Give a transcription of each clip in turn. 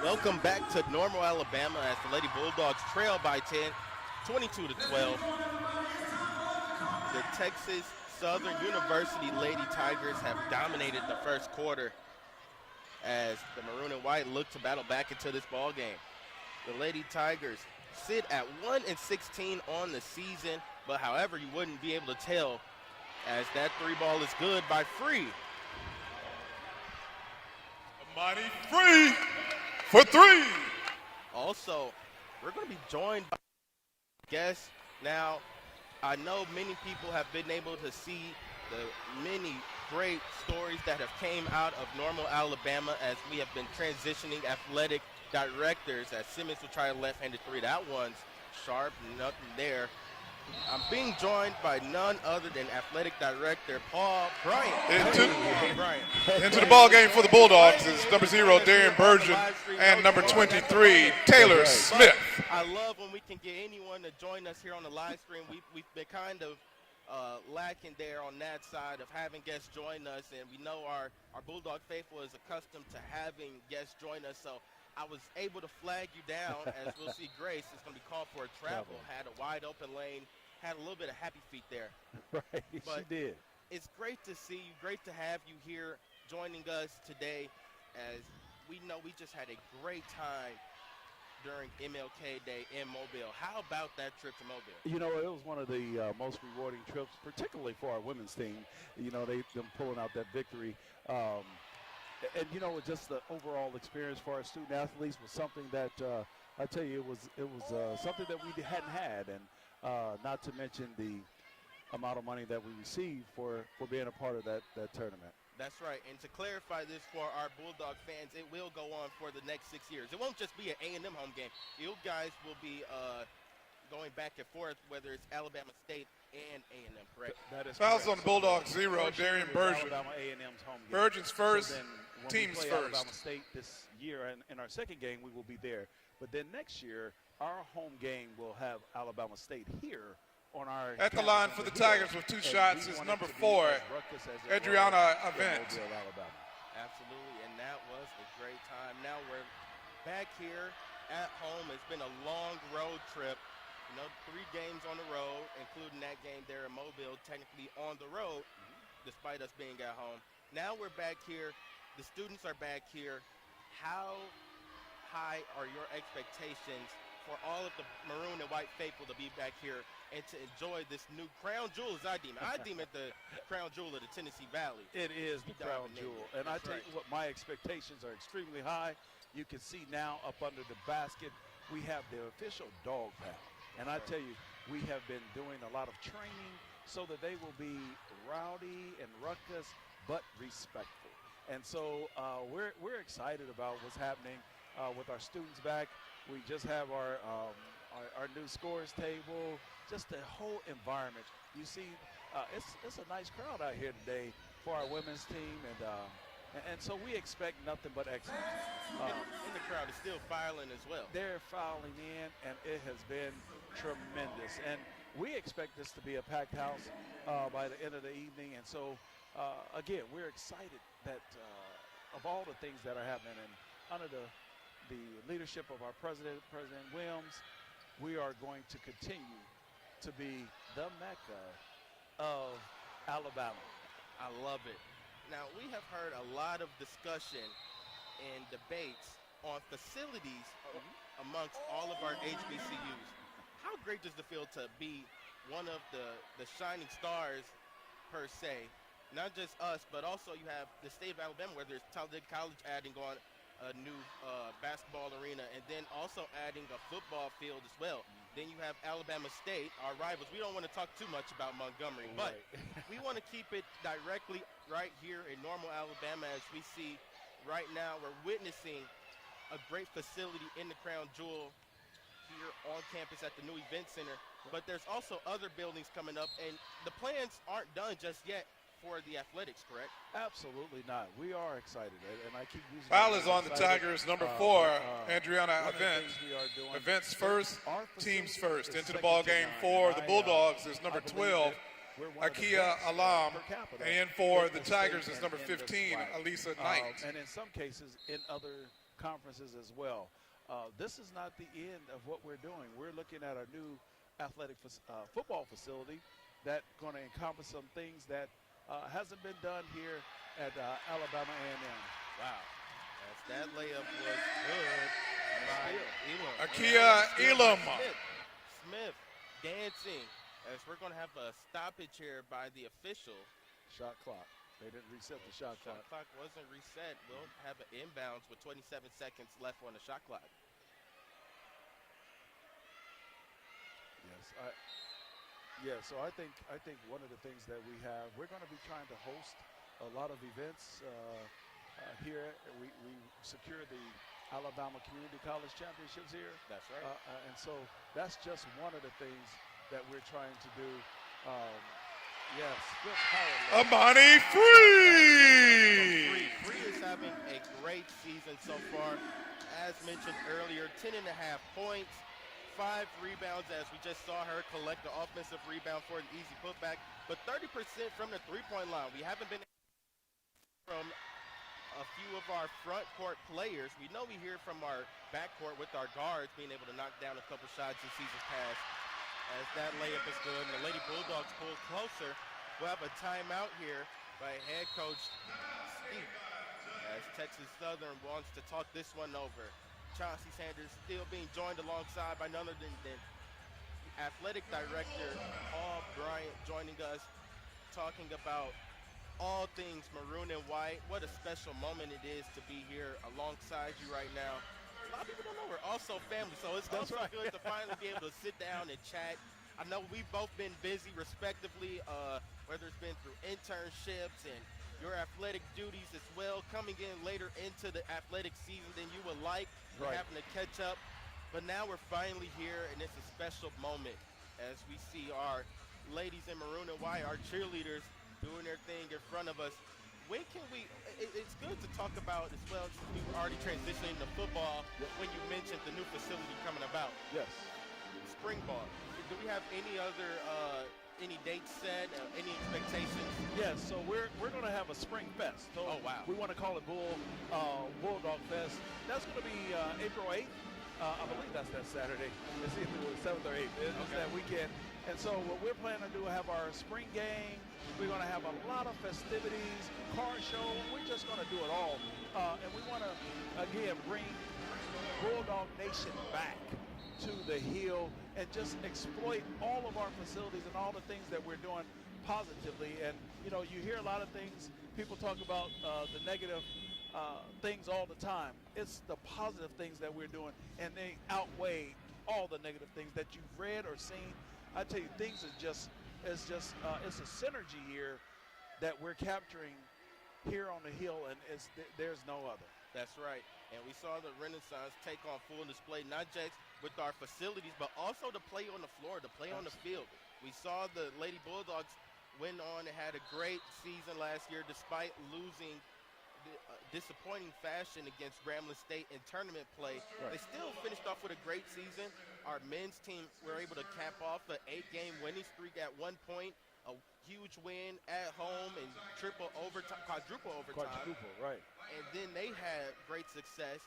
Welcome back to Normal, Alabama as the Lady Bulldogs trail by 10, 22-12. The Texas Southern University Lady Tigers have dominated the first quarter as the maroon and white look to battle back into this ball game. The Lady Tigers sit at 1-16 on the season, but however, you wouldn't be able to tell as that three ball is good by Free. Mighty Free for three. Also, we're going to be joined by guests. Now, I know many people have been able to see the many great stories that have came out of Normal, Alabama as we have been transitioning athletic directors as Simmons will try a left-handed three. That one's sharp, nothing there. I'm being joined by none other than athletic director Paul Bryant. Into the ball game for the Bulldogs is number 0, Darian Burgeon, and number 23, Taylor Smith. I love when we can get anyone to join us here on the live stream. We've been kind of lacking there on that side of having guests join us, and we know our Bulldog faithful is accustomed to having guests join us, so I was able to flag you down. As we'll see, Grace is going to be called for a travel. Had a wide open lane, had a little bit of happy feet there. Right, but she did. It's great to see you, great to have you here joining us today, as we know we just had a great time during MLK Day in Mobile. How about that trip to Mobile? You know, it was one of the most rewarding trips, particularly for our women's team. You know, them pulling out that victory. And you know, just the overall experience for our student athletes was something that I tell you, it was something that we hadn't had, and not to mention the amount of money that we received for being a part of that tournament. That's right, and to clarify this for our Bulldog fans, it will go on for the next 6 years. It won't just be an A&M home game. You guys will be going back and forth, whether it's Alabama State and A&M, correct? That is Fouls correct. on the Bulldogs, 0, Darian Burgeon. Alabama A&M's home game. Burgeon's first, So then when team's we play first. Alabama State this year, and in our second game, we will be there. But then next year, our home game will have Alabama State here on our At the campus line on for the hill. Tigers with 2 And shots we is want it number to be 4, as ruckus as it Adriana was in Avent. Mobile, Alabama. Absolutely, and that was a great time. Now we're back here at home. It's been a long road trip. You know, 3 games on the road, including that game there in Mobile, technically on the road, despite us being at home. Now we're back here. The students are back here. How high are your expectations for all of the maroon and white faithful to be back here and to enjoy this new crown jewel, as I deem it? I deem it the crown jewel of the Tennessee Valley. It is the crown Dominated. jewel. And I That's tell right. you what, my expectations are extremely high. You can see now up under the basket, we have the official dog pound. And I tell you, we have been doing a lot of training so that they will be rowdy and ruckus, but respectful. And so we're excited about what's happening with our students back. We just have our new scores table, just the whole environment. You see, it's a nice crowd out here today for our women's team, and so we expect nothing but excellence. And the crowd is still filing as well. They're filing in, and it has been tremendous. And we expect this to be a packed house by the end of the evening. And so, again, we're excited that of all the things that are happening, and under the leadership of our President Williams, we are going to continue to be the Mecca of Alabama. I love it. Now, we have heard a lot of discussion and debates on facilities amongst all of our HBCUs. How great does it feel to be one of the shining stars, per se? Not just us, but also you have the state of Alabama, whether it's Talladega College adding on a new basketball arena, and then also adding a football field as well. Then you have Alabama State, our rivals. We don't want to talk too much about Montgomery, but we want to keep it directly right here in Normal, Alabama, as we see right now. We're witnessing a great facility in the Crown Jewel here on campus at the new event center, but there's also other buildings coming up, and the plans aren't done just yet for the athletics, correct? Absolutely not. We are excited, and I keep using Foul that is on the excited. Tigers, number 4, Adriana One of the Avent. things we are doing- Avent's first, Our team's facility first. is Into the second ball to game none. for the I, Bulldogs is I number believe 12, that we're one of the Akia best, Alam. per capita And for in the state Tigers is and number in this 15, flag. Alisa Knight. And in some cases, in other conferences as well. This is not the end of what we're doing. We're looking at a new athletic football facility that's going to encompass some things that hasn't been done here at Alabama A&M. Wow. As that layup was good by Elam. Akia Elam. Smith dancing as we're going to have a stoppage here by the official. Shot clock. They didn't reset the shot clock. Shot clock wasn't reset. We'll have an inbounds with 27 seconds left on the shot clock. Yes, so I think one of the things that we have, we're going to be trying to host a lot of events here. We secure the Alabama Community College Championships here. That's right. And so that's just one of the things that we're trying to do. Yes, good power. Amani Free. Free is having a great season so far. As mentioned earlier, 10.5 points, 5 rebounds, as we just saw her collect the offensive rebound for an easy putback, but 30% from the three-point line. We haven't been from a few of our front court players. We know we hear from our backcourt with our guards being able to knock down a couple shots in seasons past. As that layup is good, and the Lady Bulldogs pull closer. We'll have a timeout here by head coach Steve, as Texas Southern wants to talk this one over. Chauncey Sanders still being joined alongside by none other than athletic director Paul Bryant, joining us, talking about all things maroon and white. What a special moment it is to be here alongside you right now. A lot of people don't know we're also family, so it's also good to finally be able to sit down and chat. I know we've both been busy respectively, whether it's been through internships and your athletic duties as well, coming in later into the athletic season than you would like. We're having to catch up, but now we're finally here, and it's a special moment as we see our ladies in maroon and white, our cheerleaders, doing their thing in front of us. When can we, it's good to talk about as well, since we were already transitioning to football, when you mentioned the new facility coming about. Yes. Spring ball. Do we have any other, any dates set, any expectations? Yes, so we're going to have a spring fest. So oh, wow. We want to call it Bulldog Fest. That's going to be April 8th. I believe that's that Saturday. It's either the 7th or 8th. It's that weekend. And so what we're planning to do is have our spring game. We're going to have a lot of festivities, car show. We're just going to do it all. And we want to, again, bring Bulldog Nation back to the Hill and just exploit all of our facilities and all the things that we're doing positively. And, you know, you hear a lot of things, people talk about the negative things all the time. It's the positive things that we're doing, and they outweigh all the negative things that you've read or seen. I tell you, things is just, it's a synergy here that we're capturing here on the Hill, and there's no other. That's right. And we saw the Renaissance take on full display, not just with our facilities, but also to play on the floor, to play on the field. We saw the Lady Bulldogs went on and had a great season last year despite losing disappointing fashion against Grambling State in tournament play. They still finished off with a great season. Our men's team were able to cap off an 8-game winning streak at one point, a huge win at home and quadruple overtime. Right. And then they had great success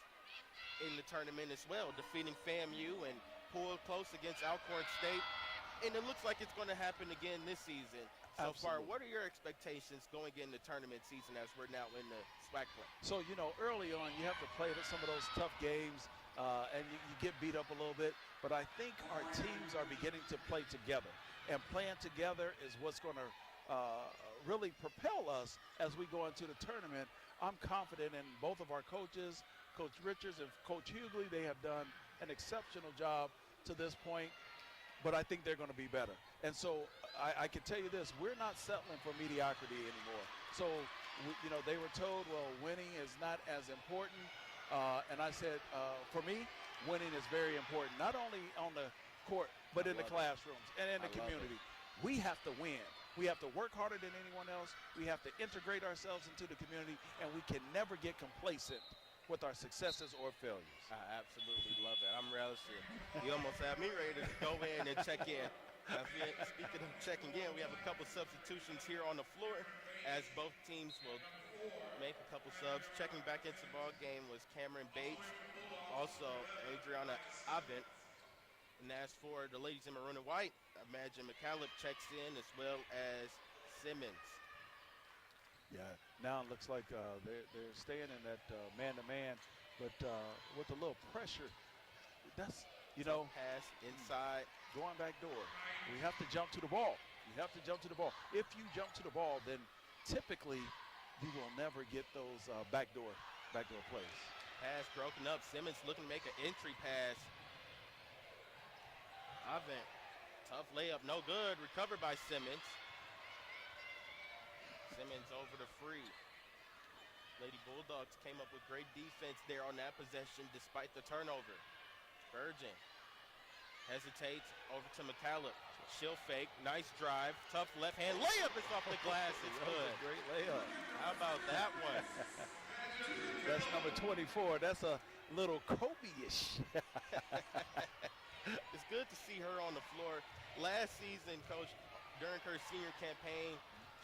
in the tournament as well, defeating FAMU and pulled close against Alcorn State. And it looks like it's going to happen again this season. So far, what are your expectations going into tournament season as we're now in the SWAC play? So, you know, early on, you have to play some of those tough games, and you get beat up a little bit. But I think our teams are beginning to play together. And playing together is what's going to really propel us as we go into the tournament. I'm confident in both of our coaches, Coach Richards and Coach Hughley. They have done an exceptional job to this point, but I think they're going to be better. And so I can tell you this, we're not settling for mediocrity anymore. So, you know, they were told, well, winning is not as important. And I said, for me, winning is very important, not only on the court, but in the classrooms and in the community. We have to win. We have to work harder than anyone else. We have to integrate ourselves into the community, and we can never get complacent with our successes or failures. I absolutely love that. I'm relishing. You almost have me ready to go in and check in. Speaking of checking in, we have a couple substitutions here on the floor as both teams will make a couple subs. Checking back into the ball game was Cameron Bates, also Adriana Avent. And as for the ladies in maroon and white, Imagine McCallum checks in as well as Simmons. Yeah, now it looks like they're staying in that man-to-man, but with a little pressure, that's, you know, Pass inside. going back door. We have to jump to the ball. You have to jump to the ball. If you jump to the ball, then typically you will never get those backdoor plays. Pass broken up. Simmons looking to make an entry pass. Avent, tough layup, no good. Recovered by Simmons. Simmons over to Free. Lady Bulldogs came up with great defense there on that possession despite the turnover. Virgin hesitates over to McCallum. She'll fake, nice drive, tough left hand layup is off the glass. It's That was good. a great layup. How about that one? That's number 24. That's a little Kobe-ish. It's good to see her on the floor. Last season, Coach, during her senior campaign,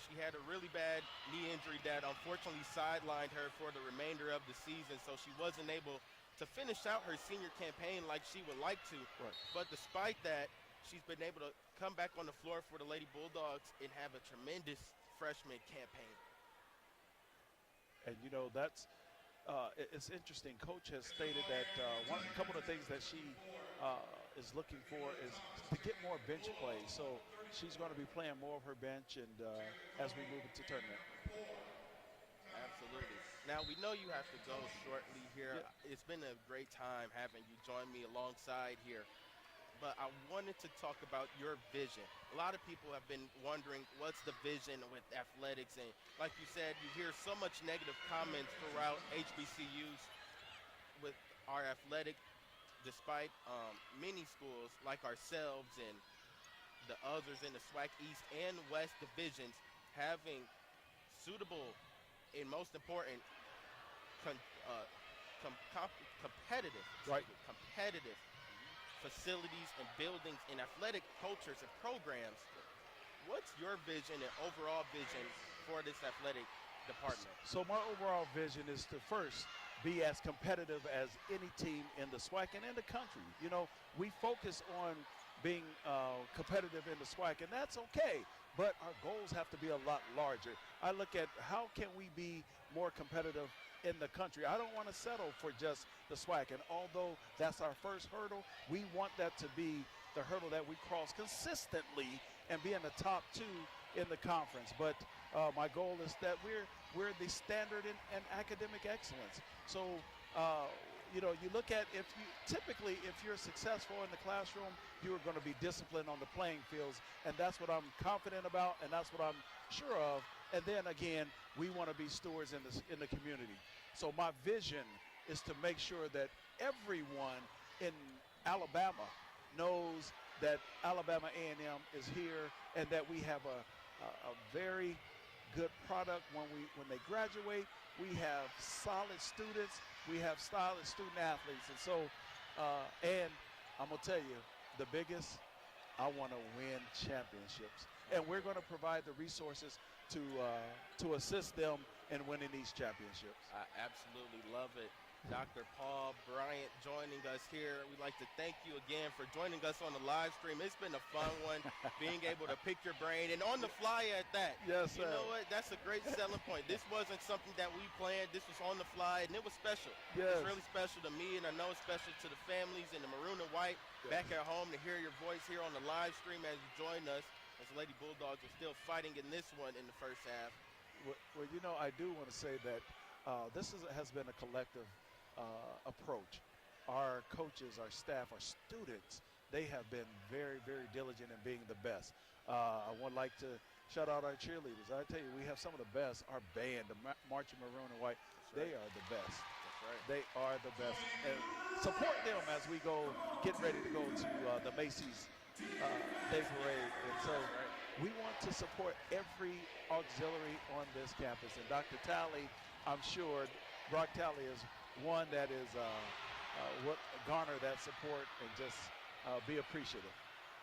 she had a really bad knee injury that unfortunately sidelined her for the remainder of the season, so she wasn't able to finish out her senior campaign like she would like to. Right. But despite that, she's been able to come back on the floor for the Lady Bulldogs and have a tremendous freshman campaign. And, you know, that's it's interesting. Coach has stated that a couple of things that she is looking for is to get more bench play. So she's going to be playing more of her bench and as we move into tournament. Absolutely. Now, we know you have to go shortly here. Yeah. It's been a great time having you join me alongside here. But I wanted to talk about your vision. A lot of people have been wondering what's the vision with athletics. And like you said, you hear so much negative comments throughout HBCUs with our athletic, despite many schools like ourselves and the others in the SWAC East and West divisions having suitable and most important competitive facilities and buildings and athletic cultures and programs. What's your vision and overall vision for this athletic department? So my overall vision is to first be as competitive as any team in the SWAC and in the country. You know, we focus on being competitive in the SWAC, and that's okay, but our goals have to be a lot larger. I look at how can we be more competitive in the country. I don't want to settle for just the SWAC, and although that's our first hurdle, we want that to be the hurdle that we cross consistently and be in the top 2 in the conference. But my goal is that we're the standard in academic excellence. So you know, you look at if you're successful in the classroom, you are going to be disciplined on the playing fields, and that's what I'm confident about, and that's what I'm sure of. And then again, we want to be stewards in the community. So my vision is to make sure that everyone in Alabama knows that Alabama A&M is here and that we have a very good product when they graduate. We have solid students. We have solid student athletes. And so, and I'm going to tell you, the biggest, I want to win championships. And we're going to provide the resources to assist them in winning these championships. I absolutely love it. Dr. Paul Bryant joining us here. We'd like to thank you again for joining us on the live stream. It's been a fun one, being able to pick your brain and on the fly at that. Yes, you know what? That's a great selling point. This wasn't something that we planned. This was on the fly, and it was special. Yes. It's really special to me, and I know it's special to the families in the maroon and white back at home to hear your voice here on the live stream as you join us as the Lady Bulldogs are still fighting in this one in the first half. Well, you know, I do want to say that this has been a collective approach. Our coaches, our staff, our students, they have been very, very diligent in being the best. I would like to shout out our cheerleaders. I tell you, we have some of the best. Our band, the Marching Maroon and White, they are the best. That's right. They are the best. And support them as we get ready to go to the Macy's Day Parade. And so we want to support every auxiliary on this campus. And Dr. Talley, I'm sure, Brock Talley is one that is what garner that support and just be appreciative.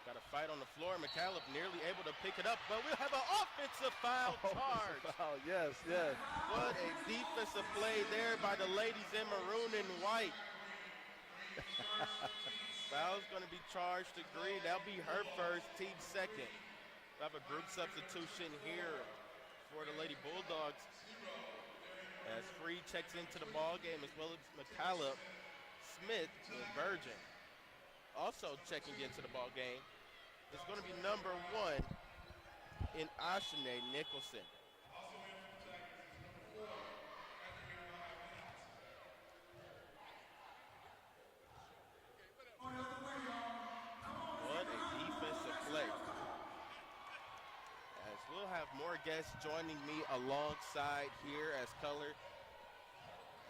Got a fight on the floor. McCallum nearly able to pick it up, but we'll have an offensive foul charge. Foul, yes, yes. What a defensive play there by the ladies in maroon and white. Foul's going to be charged to Green. That'll be her first, team second. We'll have a group substitution here for the Lady Bulldogs as Free checks into the ball game, as well as McCallum, Smith, and Virgin. Also checking into the ball game is going to be number 1 in Ashane Nicholson. What a defensive play. As we'll have more guests joining me alongside here as color.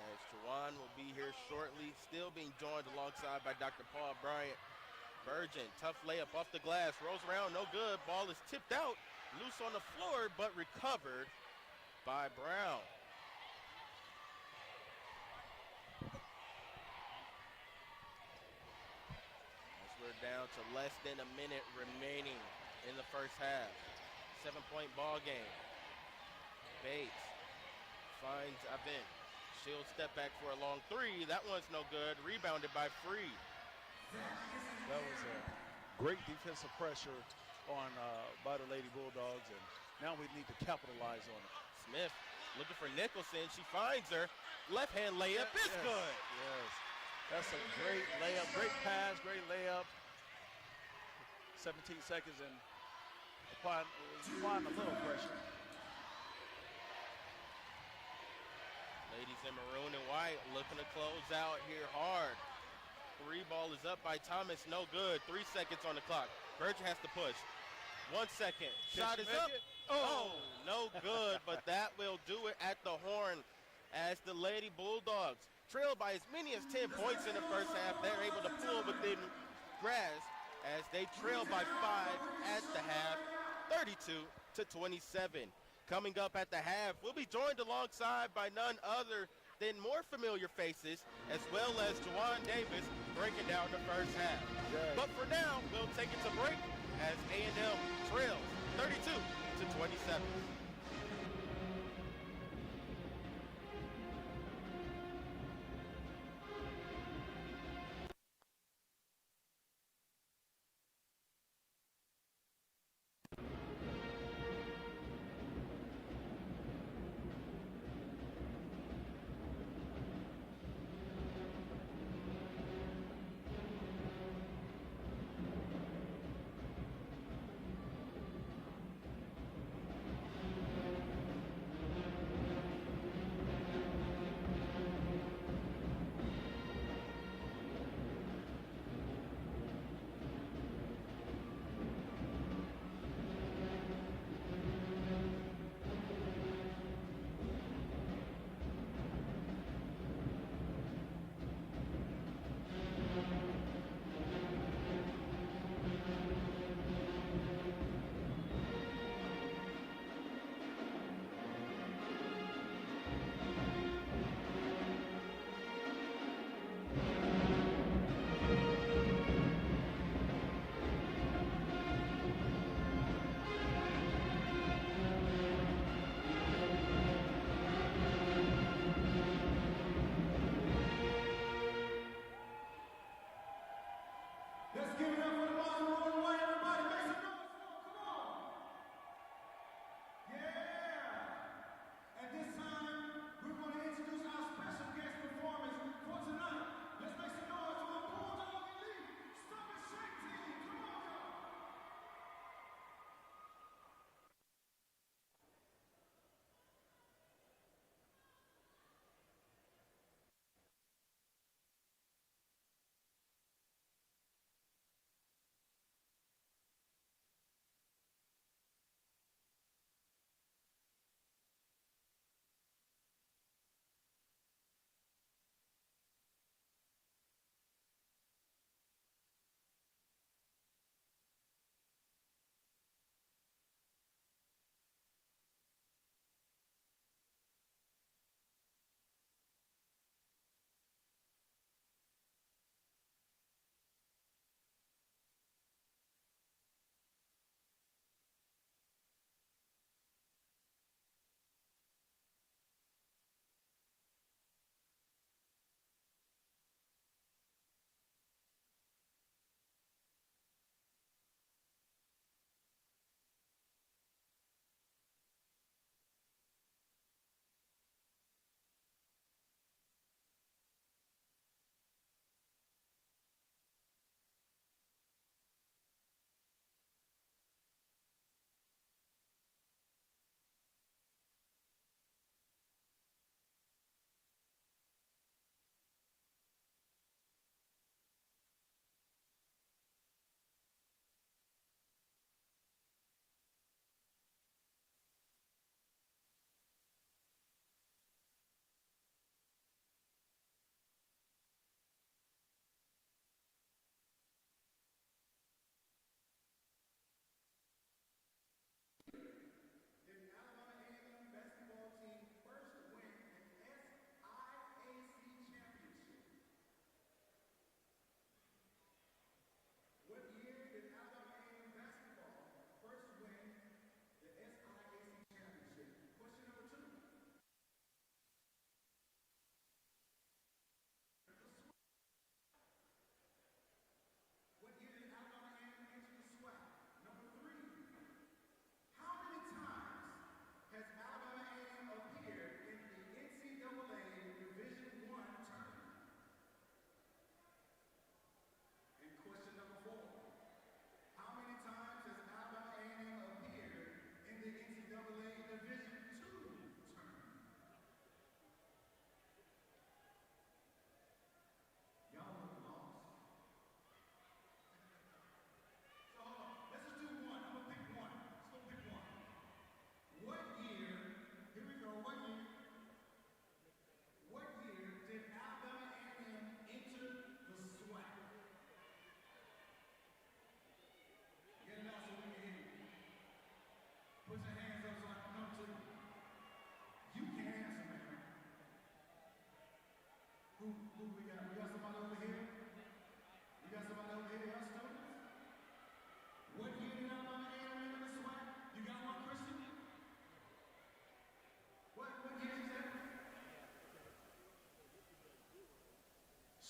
As Jawan will be here shortly, still being joined alongside by Dr. Paul Bryant. Virgin, tough layup off the glass, rolls around, no good. Ball is tipped out, loose on the floor, but recovered by Brown. As we're down to less than a minute remaining in the first half. 7-point ball game. Bates finds Avent. She'll step back for a long 3. That one's no good. Rebounded by Free. That was a great defensive pressure on by the Lady Bulldogs, and now we need to capitalize on it. Smith looking for Nicholson. She finds her. Left-hand layup is good. Yes, that's a great layup, great pass, great layup. 17 seconds and applying a little pressure. Ladies in maroon and white looking to close out here hard. 3 ball is up by Thomas, no good. 3 seconds on the clock. Virgin has to push. 1 second. Shot is up. Oh, no good, but that will do it at the horn as the Lady Bulldogs trail by as many as 10 points in the first half. They're able to pull within grasp as they trail by 5 at the half, 32-27. Coming up at the half, we'll be joined alongside by none other than more familiar faces, as well as Jawan Davis breaking down the first half. Yes. But for now, we'll take it to break as A&M trails 32-27.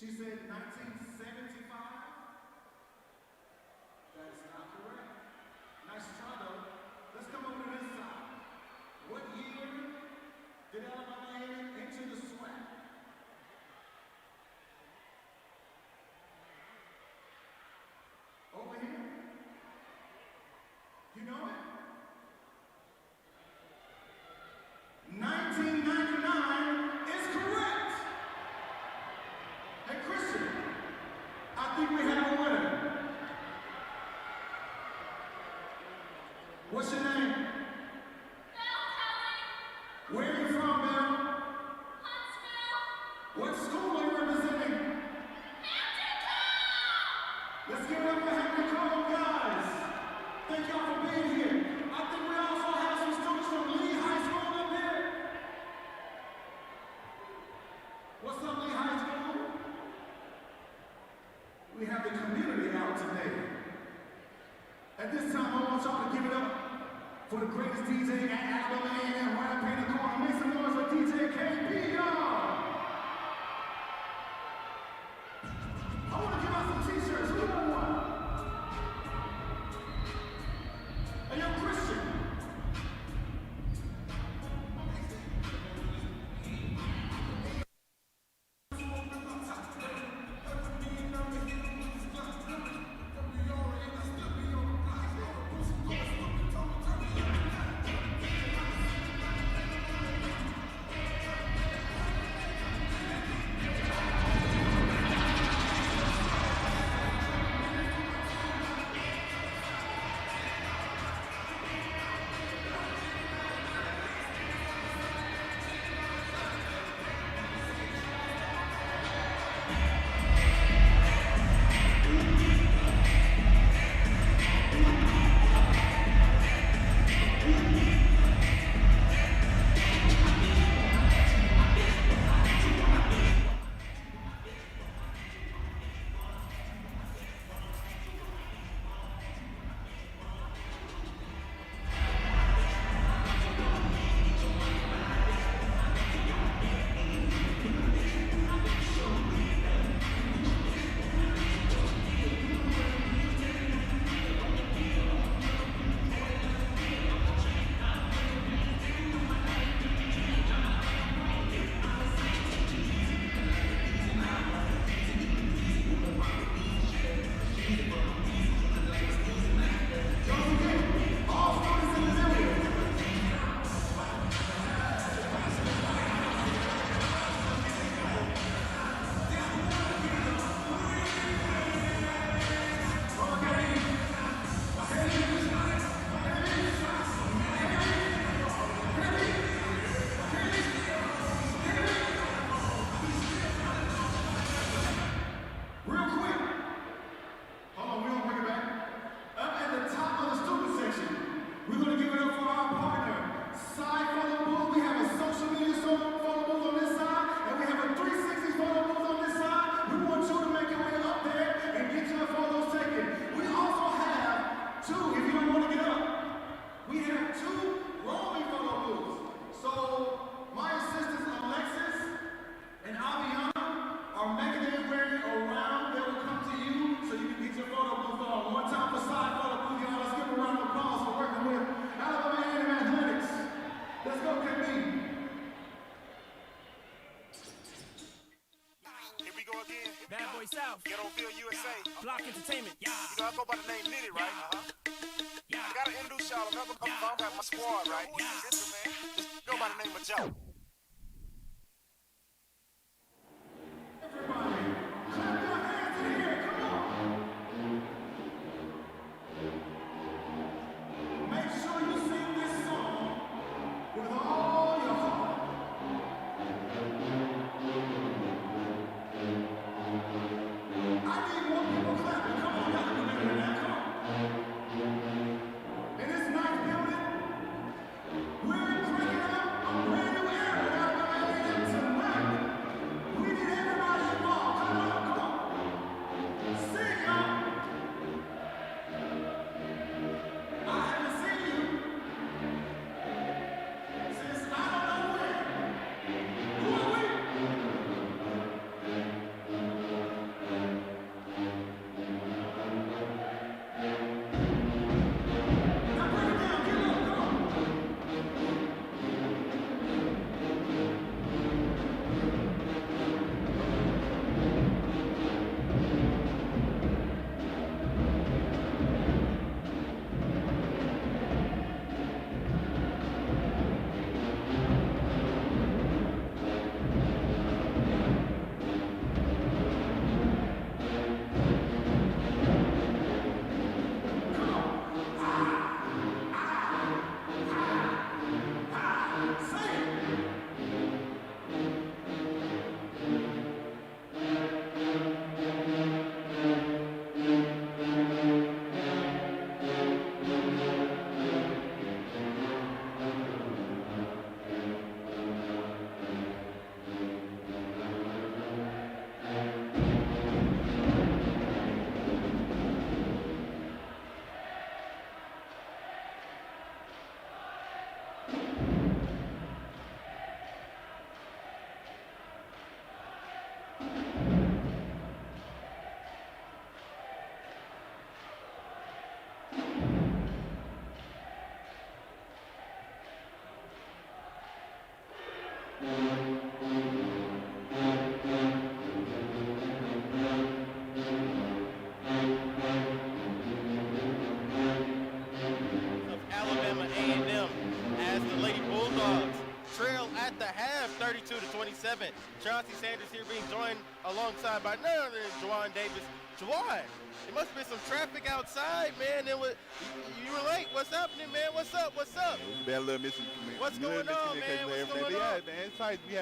She said 1975. That is not correct. Nice try though. Let's come over to this side. What year did Alabama enter the SWAC? Over here? You know it? 1999 is correct. Hey, Christian, I think we have a winner. What's your name? Where are you from, Belle? Huntsville. What school are you representing? Let's give it up for Hampton Cole, guys. Thank y'all for being here. I think we also have some students from Lee High School up here. What's up, Lee High School? We have the community out today. At this time, I want y'all to give it up for the greatest DJ at Alabama A&M, right up here in the corner. Make some noise for DJ KP, y'all. I want to give out some t-shirts. Who want one? Hey, yo, Christian. South. Ghettoville, USA. Block Entertainment. Yeah. You know, I go by the name Nitty, right? Yeah. I gotta introduce y'all. I got my squad, right? Yeah. Listen, man. Just go by the name of Joe. Everybody, clap your hands in here. Come on. Make sure you sing this song with all your heart. I need more people clapping. Come on, y'all can do better than that. Come on. In this nice building, we're cracking up a brand new at the half, 32-27. Chauncey Sanders here being joined alongside by none other than Juwan Davis. Juwan, there must be some traffic outside, man. You were late. What's happening, man? What's up? It's been a little missing. What's going on, man? What's going on? Yeah, man, it's nice. We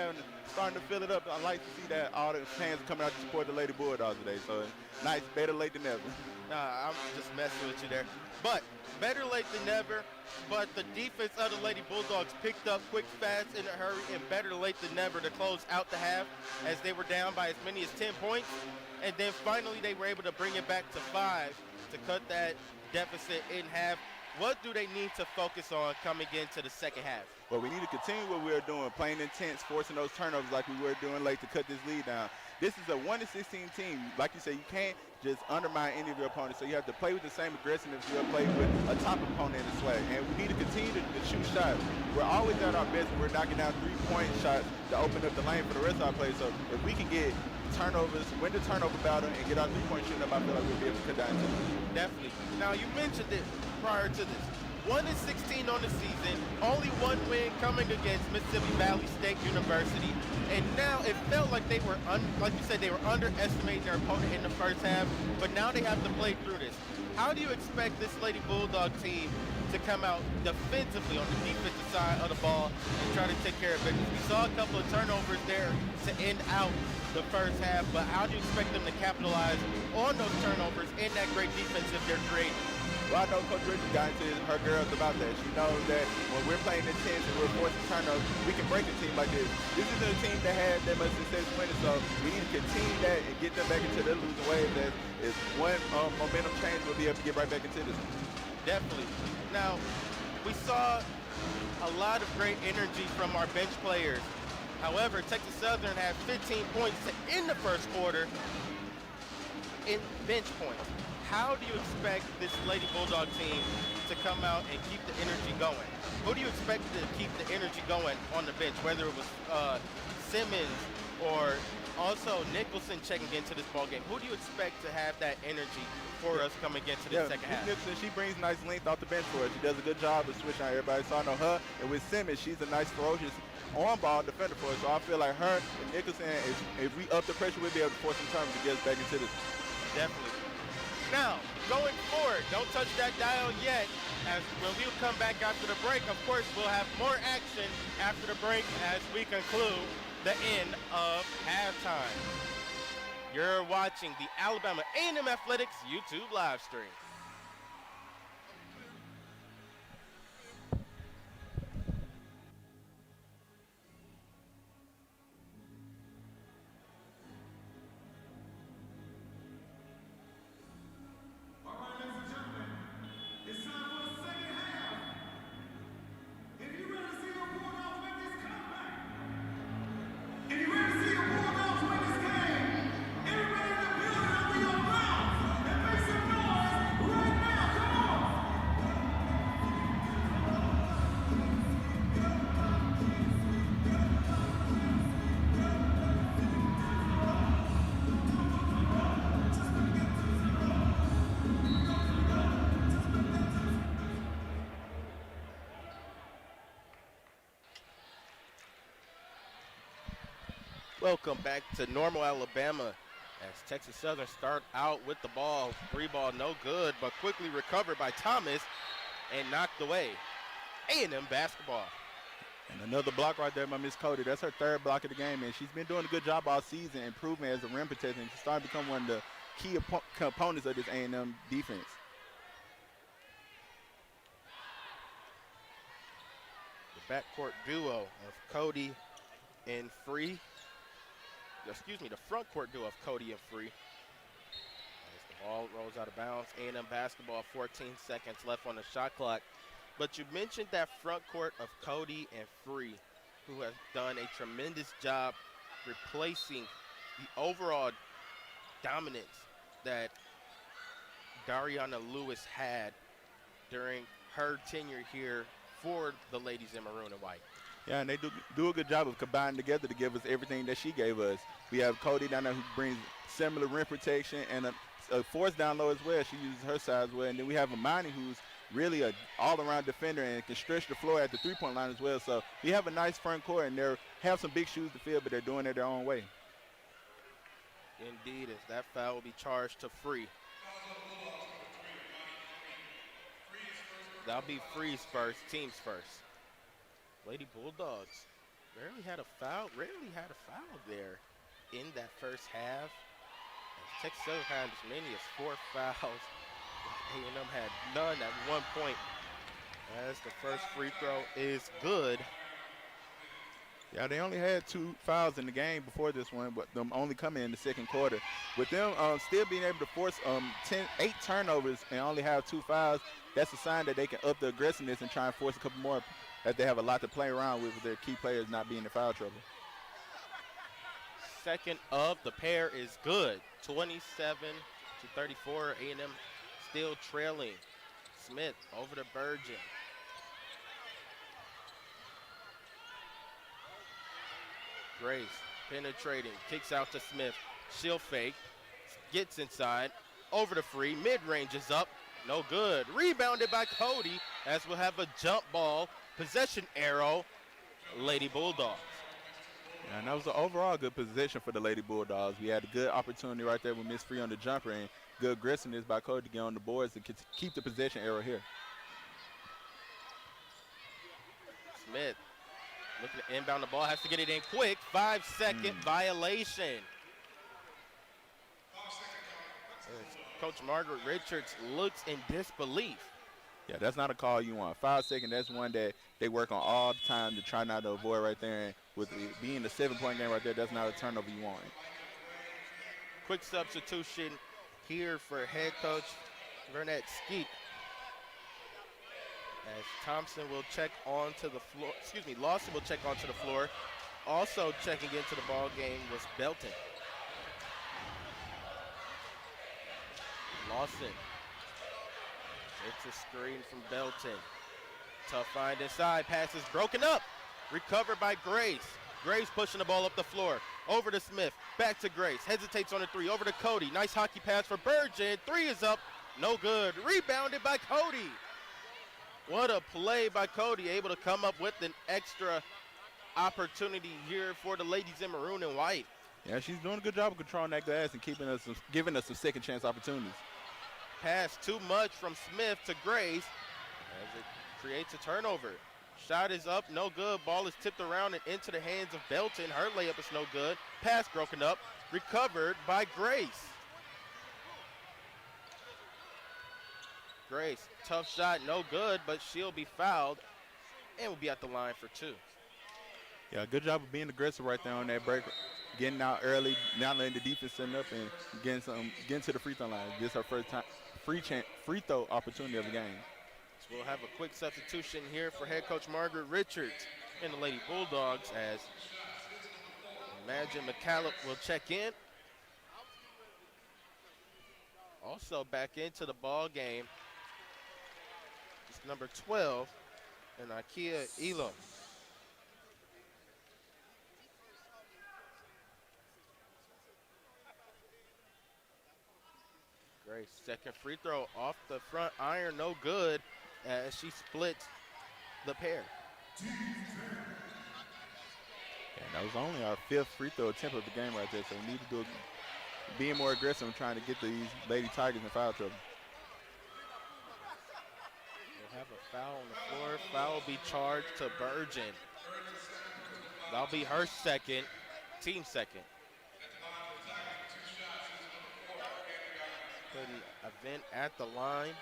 starting to fill it up. I like to see that all the fans coming out to support the Lady Bulldogs today. So nice, better late than never. Nah, I'm just messing with you there. But better late than never. But the defense of the Lady Bulldogs picked up quick, fast, in a hurry, and better late than never to close out the half as they were down by as many as 10 points. And then finally they were able to bring it back to 5 to cut that deficit in half. What do they need to focus on coming into the second half? Well, we need to continue what we are doing, playing intense, forcing those turnovers like we were doing late to cut this lead down. This is a 1-16 team. Like you said, you can't just undermine any of your opponents, so you have to play with the same aggressiveness you'll play with a top opponent in this way. And we need to continue to shoot shots. We're always at our best. We're knocking down three-point shots to open up the lane for the rest of our players. So if we can get turnovers, win the turnover battle, and get our three-point shooting up, I feel like we'll be able to cut down. Definitely. Now, you mentioned it prior to this. 1-16 on the season, only one win coming against Mississippi Valley State University. And now it felt like they were, like you said, they were underestimating their opponent in the first half, but now they have to play through this. How do you expect this Lady Bulldog team to come out defensively on the defensive side of the ball and try to take care of business? We saw a couple of turnovers there to end out the first half, but how do you expect them to capitalize on those turnovers and that great defense if they're creating? Well, I know Coach Richards got into her girls about that. She knows that when we're playing intense and we're forcing turnovers, we can break a team like this. This isn't a team that had that much success winning, so we need to continue that and get them back into their losing ways. That is one momentum change, we'll be able to get right back into this. Definitely. Now, we saw a lot of great energy from our bench players. However, Texas Southern had 15 points to end the first quarter in bench points. How do you expect this Lady Bulldog team to come out and keep the energy going? Who do you expect to keep the energy going on the bench, whether it was Simmons or also Nicholson checking into this ball game? Who do you expect to have that energy for us coming into the second half? Nicholson, she brings nice length off the bench for us. She does a good job of switching out everybody. So I know her, and with Simmons, she's a nice, ferocious on-ball defender for us. So I feel like her and Nicholson, if we up the pressure, we'll be able to force some turnovers to get us back into this. Definitely. Now, going forward, don't touch that dial yet, as when we'll come back after the break. Of course, we'll have more action after the break as we conclude the end of halftime. You're watching the Alabama A&M Athletics YouTube live stream. Welcome back to Normal, Alabama, as Texas Southern start out with the ball. Three ball, no good, but quickly recovered by Thomas and knocked away. A&M basketball. And another block right there by Miss Cody. That's her third block of the game, and she's been doing a good job all season, improving as a rim protector, and she's starting to become one of the key components of this A&M defense. The backcourt duo of Cody and Free. Excuse me, the front court duo of Cody and Free. As the ball rolls out of bounds, A&M basketball, 14 seconds left on the shot clock. But you mentioned that front court of Cody and Free, who has done a tremendous job replacing the overall dominance that Dariana Lewis had during her tenure here for the ladies in maroon and white. Yeah, and they do a good job of combining together to give us everything that she gave us. We have Cody down there who brings similar rim protection and a force down low as well. She uses her size well. And then we have Imani, who's really an all-around defender and can stretch the floor at the three-point line as well. So we have a nice front court, and they're have some big shoes to fill, but they're doing it their own way. Indeed, as that foul will be charged to Free. That'll be Free's first, team's first. Lady Bulldogs rarely had a foul there in that first half. As Texas Southern had as many as 4 fouls. A&M had none at one point. As the first free throw is good. Yeah, they only had 2 fouls in the game before this one, but them only coming in the second quarter. With them still being able to force 8 turnovers and only have 2 fouls, that's a sign that they can up the aggressiveness and try and force a couple more, as they have a lot to play around with their key players not being in foul trouble. Second of the pair is good. 27-34. A&M still trailing. Smith over to Burgin. Grace penetrating, kicks out to Smith. She'll fake, gets inside, over to Free. Mid-range is up, no good. Rebounded by Cody, as we'll have a jump ball, possession arrow, Lady Bulldogs. And that was an overall good position for the Lady Bulldogs. We had a good opportunity right there with Miss Free on the jumper, and good aggressiveness by Cody to get on the boards and keep the possession arrow here. Smith looking to inbound the ball, has to get it in quick. 5-second violation. As Coach Margaret Richards looks in disbelief. Yeah, that's not a call you want. 5 seconds, that's one that they work on all the time to try not to avoid right there. And with it being the 7-point game right there, that's not a turnover you want. Quick substitution here for head coach Vernette Skeet. As Thompson will check onto the floor, Lawson will check onto the floor. Also checking into the ball game was Belton. Lawson. It's a screen from Belton. Tough find inside, pass is broken up. Recovered by Grace. Grace pushing the ball up the floor. Over to Smith, back to Grace. Hesitates on the 3, over to Cody. Nice hockey pass for Burgin. 3 is up, no good. Rebounded by Cody. What a play by Cody, able to come up with an extra opportunity here for the ladies in maroon and white. Yeah, she's doing a good job of controlling that glass and giving us some second chance opportunities. Pass too much from Smith to Grace as it creates a turnover. Shot is up, no good. Ball is tipped around and into the hands of Belton. Her layup is no good. Pass broken up, recovered by Grace. Grace, tough shot, no good, but she'll be fouled and will be at the line for 2. Yeah, good job of being aggressive right there on that break. Getting out early, not letting the defense set up and getting to the free throw line. This is her first time free throw opportunity of the game. So we'll have a quick substitution here for head coach Margaret Richards and the Lady Bulldogs, as Imagine McCallum will check in. Also back into the ball game is number 12, and Ikea Elam. Grace, second free throw off the front iron, no good, as she splits the pair. And that was only our 5th free throw attempt of the game right there, so we need to do being more aggressive and trying to get these Lady Tigers in foul trouble. We'll have a foul on the floor. Foul will be charged to Burgin. That'll be her second, team second. Putting Event at the line.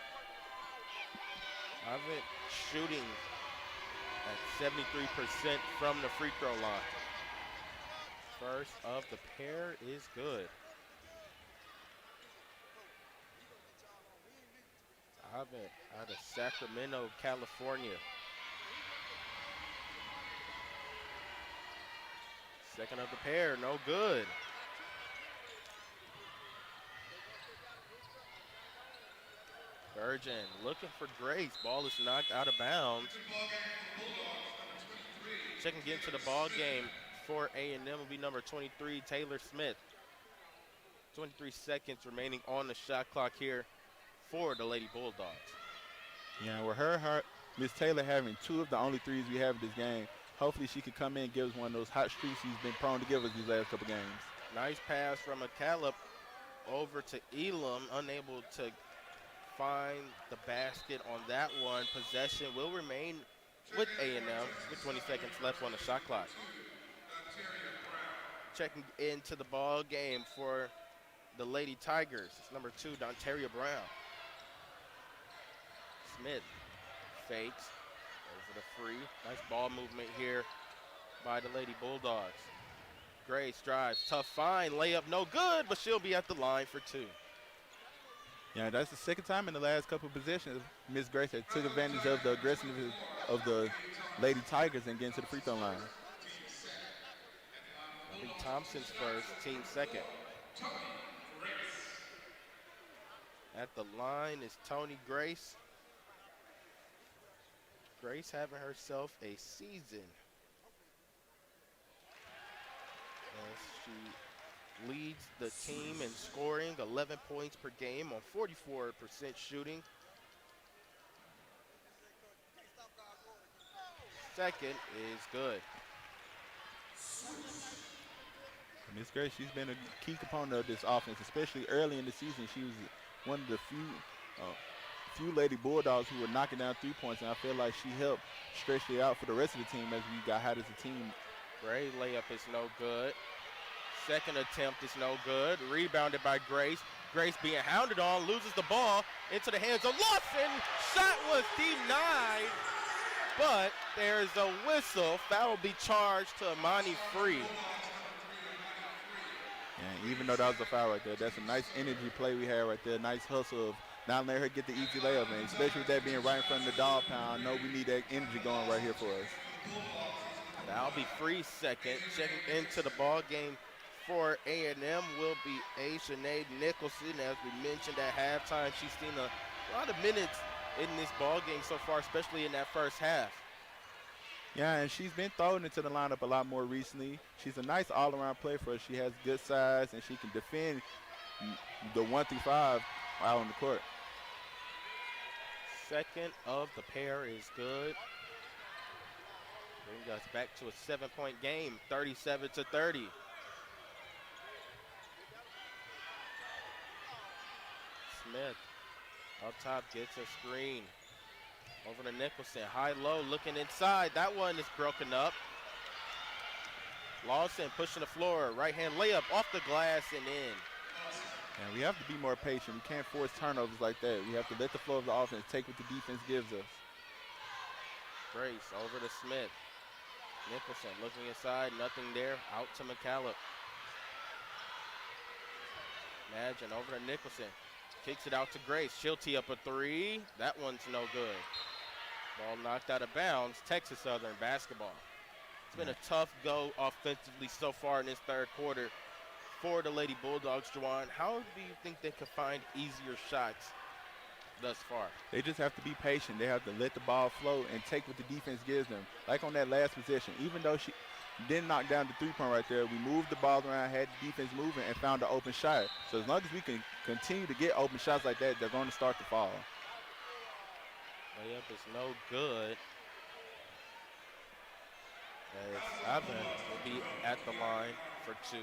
Event shooting at 73% from the free throw line. First of the pair is good. Event out of Sacramento, California. Second of the pair, no good. Burgin looking for Grace. Ball is knocked out of bounds. Checking into the ball game for A&M will be number 23, Taylor Smith. 23 seconds remaining on the shot clock here for the Lady Bulldogs. Yeah, with her Miss Taylor having 2 of the only threes we have in this game, Hopefully she can come in and give us one of those hot streaks he's been prone to give us these last couple games. Nice pass from McCallum over to Elam, unable to find the basket on that one. Possession will remain with A&M with 20 seconds left on the shot clock. Checking into the ball game for the Lady Tigers. It's number 2, Dontaria Brown. Smith fakes over the free. Nice ball movement here by the Lady Bulldogs. Grace drives, tough find, layup no good, but she'll be at the line for 2. Yeah, that's the second time in the last couple of possessions Miss Grace has took advantage of the aggressiveness of the Lady Tigers and getting to the free throw line. Lee Thompson's first, team second. At the line is Tony Grace. Grace having herself a season as she leads the team in scoring, 11 points per game on 44% shooting. Second is good. Miss Grace, she's been a key component of this offense, especially early in the season. She was one of the few Lady Bulldogs who were knocking down 3-points, and I feel like she helped stretch it out for the rest of the team as we got hot as a team. Gray layup is no good. Second attempt is no good. Rebounded by Grace. Grace being hounded on, loses the ball into the hands of Lawson. Shot was denied, but there's a whistle. Foul will be charged to Amani Free. And even though that was a foul right there, that's a nice energy play we had right there. Nice hustle of not letting her get the easy layup, and especially with that being right in front of the dog pound. I know we need that energy going right here for us. That'll be Free's second. Checking into the ball game for A&M will be Sinead Nicholson. As we mentioned at halftime, she's seen a lot of minutes in this ball game so far, especially in that first half. Yeah, and she's been thrown into the lineup a lot more recently. She's a nice all-around player for us. She has good size, and she can defend the 1 through 5 out on the court. Second of the pair is good. Bring us back to a 7-point game, 37-30. Smith up top gets a screen. Over to Nicholson, high-low, looking inside. That one is broken up. Lawson pushing the floor, right-hand layup off the glass and in. And we have to be more patient. We can't force turnovers like that. We have to let the flow of the offense take what the defense gives us. Grace over to Smith. Nicholson looking inside, nothing there. Out to McCallum. Imagine over to Nicholson. Kicks it out to Grace. She'll tee up a 3. That one's no good. Ball knocked out of bounds. Texas Southern basketball. It's been a tough go offensively so far in this third quarter for the Lady Bulldogs, Juwan. How do you think they could find easier shots thus far? They just have to be patient. They have to let the ball flow and take what the defense gives them. Like on that last possession, even though she didn't knock down the 3-point right there, we moved the ball around, had the defense moving, and found an open shot. So as long as we can continue to get open shots like that, they're going to start to fall. Layup is no good. As Ivan will be at the line for 2.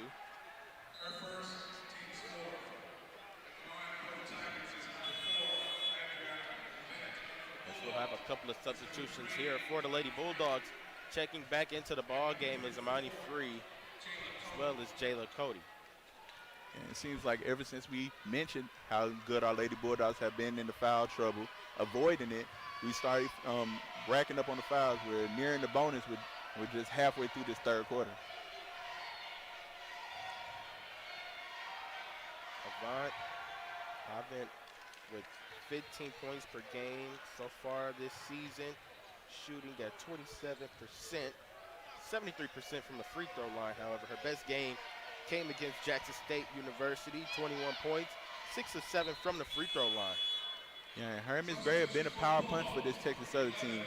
We'll have a couple of substitutions here for the Lady Bulldogs. Checking back into the ball game is Amani Free, as well as Jayla Cody. And it seems like ever since we mentioned how good our Lady Bulldogs have been in the foul trouble, avoiding it, we started racking up on the fouls. We're nearing the bonus. We're just halfway through this third quarter. Avant with 15 points per game so far this season, shooting at 27%, 73% from the free throw line. However, her best game came against Jackson State University, 21 points, 6 of 7 from the free throw line. Yeah, and her and Ms. Gray have been a power punch for this Texas Southern team.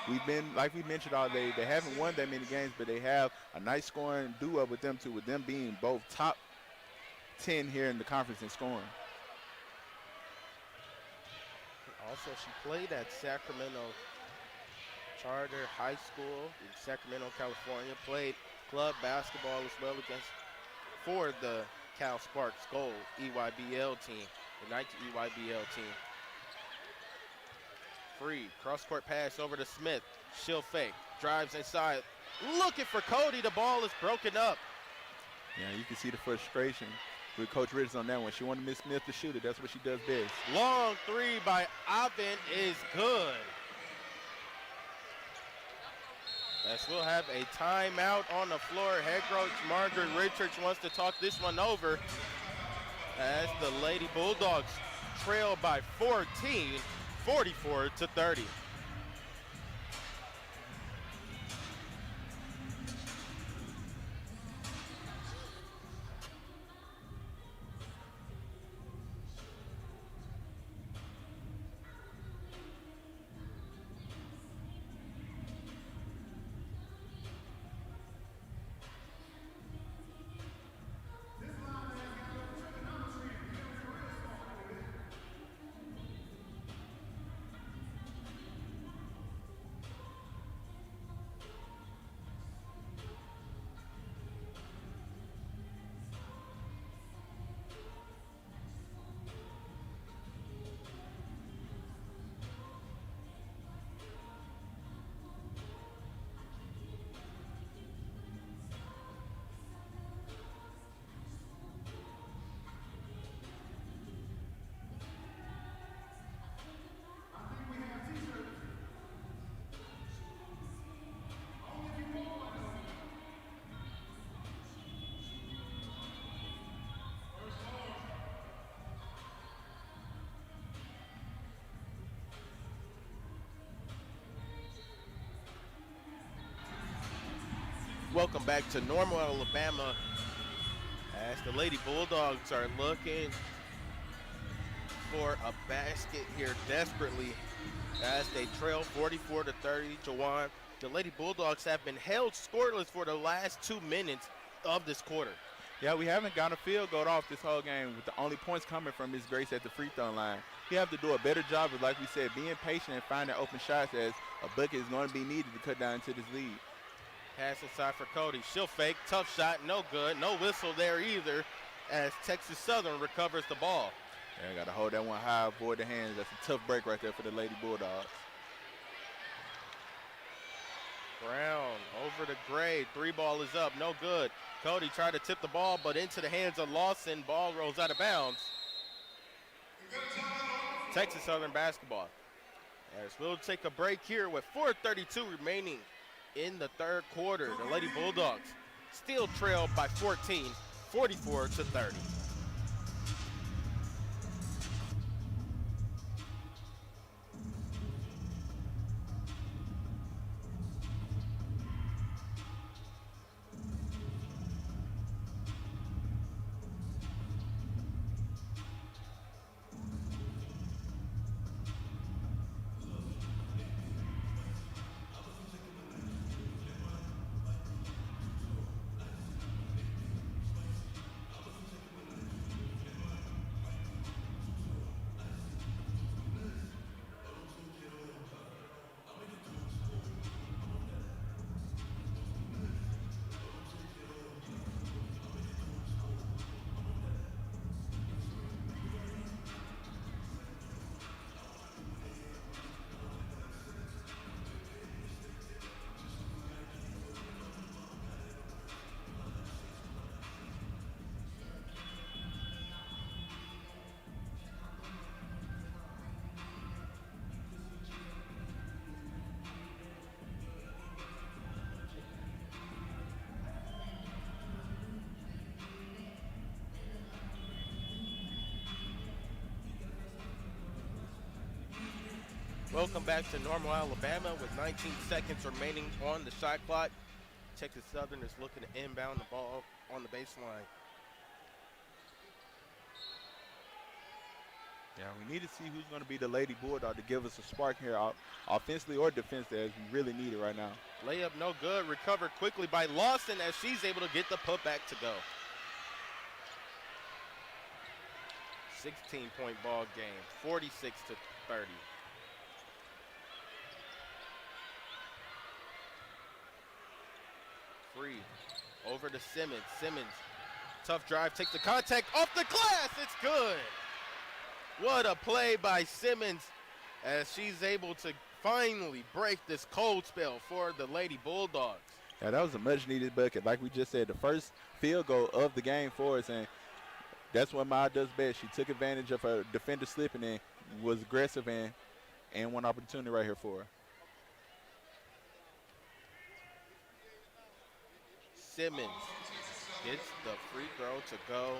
We've been, like we mentioned all day, they haven't won that many games, but they have a nice scoring duo with them two, with them being both top 10 here in the conference in scoring. Also, she played at Sacramento Charter High School in Sacramento, California. Played club basketball as well for the Cal Sparks Gold EYBL team, the Nike EYBL team. Free, cross-court pass over to Smith. She'll fake, drives inside, looking for Cody. The ball is broken up. Yeah, you can see the frustration with Coach Ridge on that one. She wanted Miss Smith to shoot it. That's what she does best. Long three by Avin is good. As we'll have a timeout on the floor. Head coach Margaret Richards wants to talk this one over as the Lady Bulldogs trail by 14, 44-30. Welcome back to Normal, Alabama, as the Lady Bulldogs are looking for a basket here desperately as they trail 44-30. Jawan, the Lady Bulldogs have been held scoreless for the last 2 minutes of this quarter. Yeah, we haven't got a field goal off this whole game with the only points coming from Miss Grace at the free throw line. We have to do a better job of, like we said, being patient and finding open shots as a bucket is going to be needed to cut down to this lead. Pass inside for Cody. She'll fake. Tough shot. No good. No whistle there either as Texas Southern recovers the ball. Yeah, got to hold that one high, avoid the hands. That's a tough break right there for the Lady Bulldogs. Brown over to Gray. 3 ball is up. No good. Cody tried to tip the ball, but into the hands of Lawson. Ball rolls out of bounds. Texas Southern basketball. As we'll take a break here with 4:32 remaining in the third quarter. The Lady Bulldogs still trail by 14, 44-30. Welcome back to Normal, Alabama with 19 seconds remaining on the shot clock. Texas Southern is looking to inbound the ball on the baseline. Yeah, we need to see who's going to be the Lady Bulldog to give us a spark here, offensively or defensively, as we really need it right now. Layup no good. Recovered quickly by Lawson as she's able to get the putback to go. 16-point ball game, 46-30. free. Over to Simmons. Simmons, tough drive, takes the contact off the glass. It's good. What a play by Simmons as she's able to finally break this cold spell for the Lady Bulldogs. Yeah, that was a much-needed bucket. Like we just said, the first field goal of the game for us, and that's what Ma does best. She took advantage of her defender slipping and was aggressive and one opportunity right here for her. Simmons gets the free throw to go,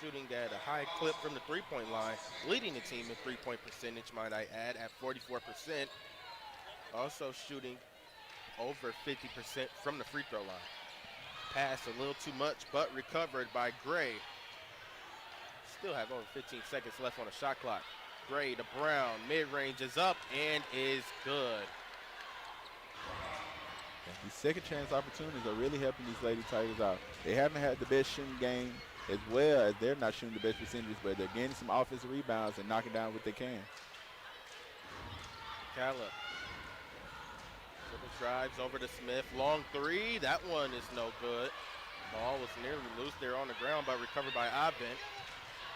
shooting at a high clip from the three-point line, leading the team in three-point percentage, might I add, at 44%. Also shooting over 50% from the free throw line. Pass a little too much, but recovered by Gray. Still have over 15 seconds left on the shot clock. Gray to Brown, mid-range is up and is good. These second chance opportunities are really helping these Lady Tigers out. They haven't had the best shooting game, as well as they're not shooting the best percentages, but they're getting some offensive rebounds and knocking down what they can. Calla drives over to Smith. Long three. That one is no good. Ball was nearly loose there on the ground, but recovered by Avent.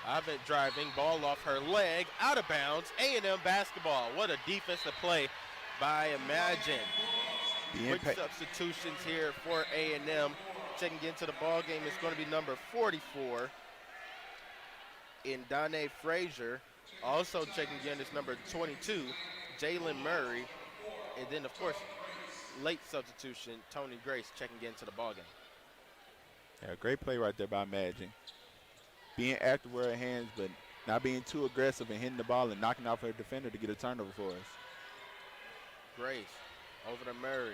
Avent driving. Ball off her leg. Out of bounds. A&M basketball. What a defensive play by Imagine. Quick substitutions here for A&M. Checking into the ball game is going to be number 44 in Danae Frazier. Also checking in is number 22, Jalen Murray. And then, of course, late substitution, Tony Grace checking into the ball game. Yeah, great play right there by Imagine. Being active with her hands, but not being too aggressive and hitting the ball and knocking off her defender to get a turnover for us. Grace over to Murray.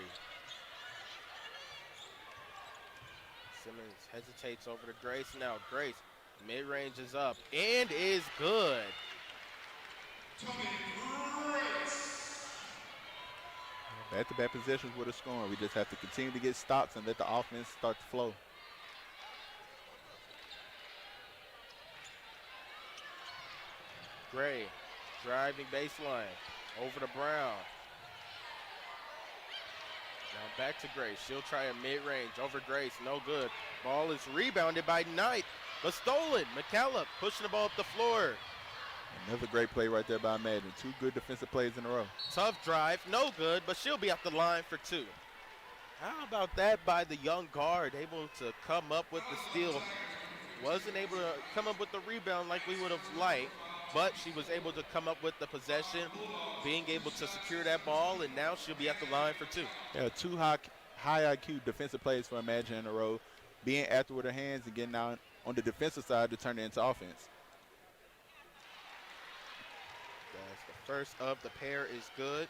Simmons hesitates over to Grace now. Grace, mid-range is up and is good. Back-to-back possessions with a scoring. We just have to continue to get stops and let the offense start to flow. Gray driving baseline over to Brown. Now back to Grace. She'll try a mid-range over Grace. No good. Ball is rebounded by Knight, but stolen. McCallum pushing the ball up the floor. Another great play right there by Imagine. Two good defensive plays in a row. Tough drive, no good, but she'll be at the line for two. How about that by the young guard, able to come up with the steal. Wasn't able to come up with the rebound like we would have liked, but she was able to come up with the possession, being able to secure that ball, and now she'll be at the line for two. Yeah, two high IQ defensive plays for Imagine in a row, being active with her hands and getting out on the defensive side to turn it into offense. The first of the pair is good.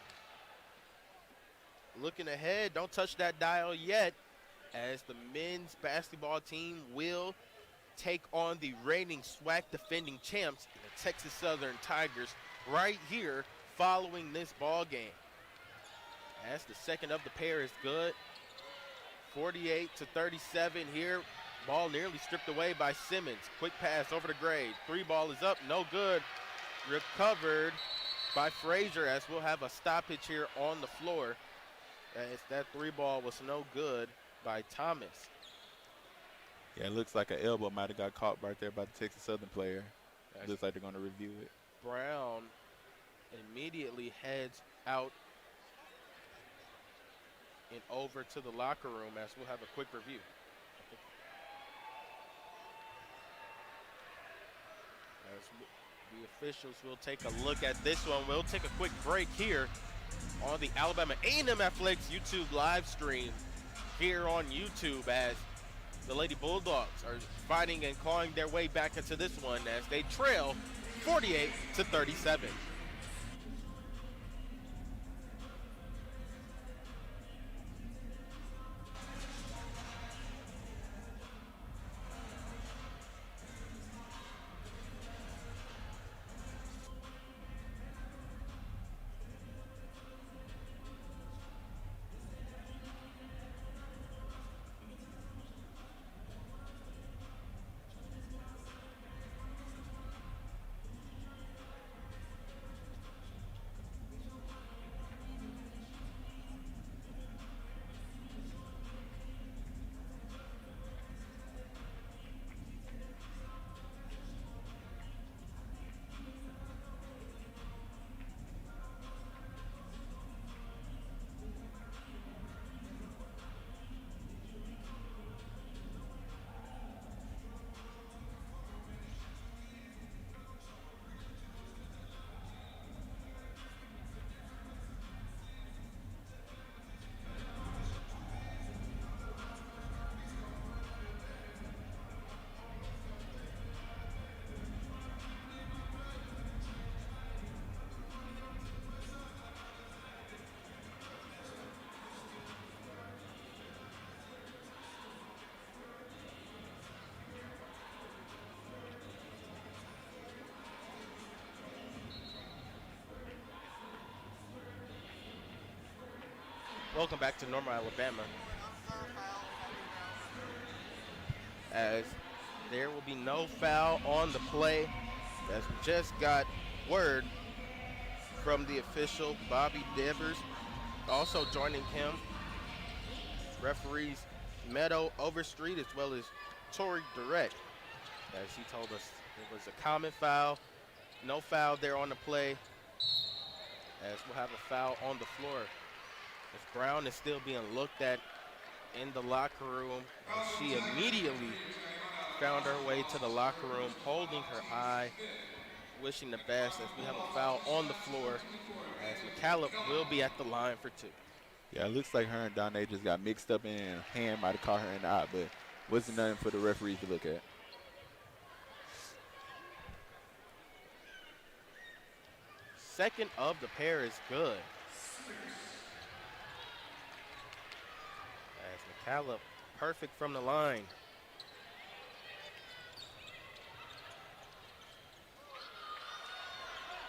Looking ahead, don't touch that dial yet, as the men's basketball team will take on the reigning SWAC defending champs, the Texas Southern Tigers, right here following this ball game. As the second of the pair is good. 48-37 here. Ball nearly stripped away by Simmons. Quick pass over to Gray. Three ball is up, no good. Recovered by Frazier, as we'll have a stoppage here on the floor, as that three ball was no good by Thomas. Yeah, it looks like an elbow might have got caught right there by the Texas Southern player. Looks like they're going to review it. Brown immediately heads out and over to the locker room, as we'll have a quick review. As the officials will take a look at this one. We'll take a quick break here on the Alabama A&M Athletics YouTube live stream here on YouTube, as the Lady Bulldogs are fighting and clawing their way back into this one as they trail 48-37. Welcome back to Normal, Alabama. As there will be no foul on the play, as we just got word from the official, Bobby Devers. Also joining him, referees Meadow Overstreet as well as Torrey Direct. As he told us it was a common foul, no foul there on the play, as we'll have a foul on the floor. As Brown is still being looked at in the locker room, and she immediately found her way to the locker room, holding her eye, wishing the best, as we have a foul on the floor, as McCallum will be at the line for 2. Yeah, it looks like her and Donnae just got mixed up, and a hand might have caught her in the eye, but wasn't nothing for the referees to look at. Second of the pair is good. As McCallum, perfect from the line.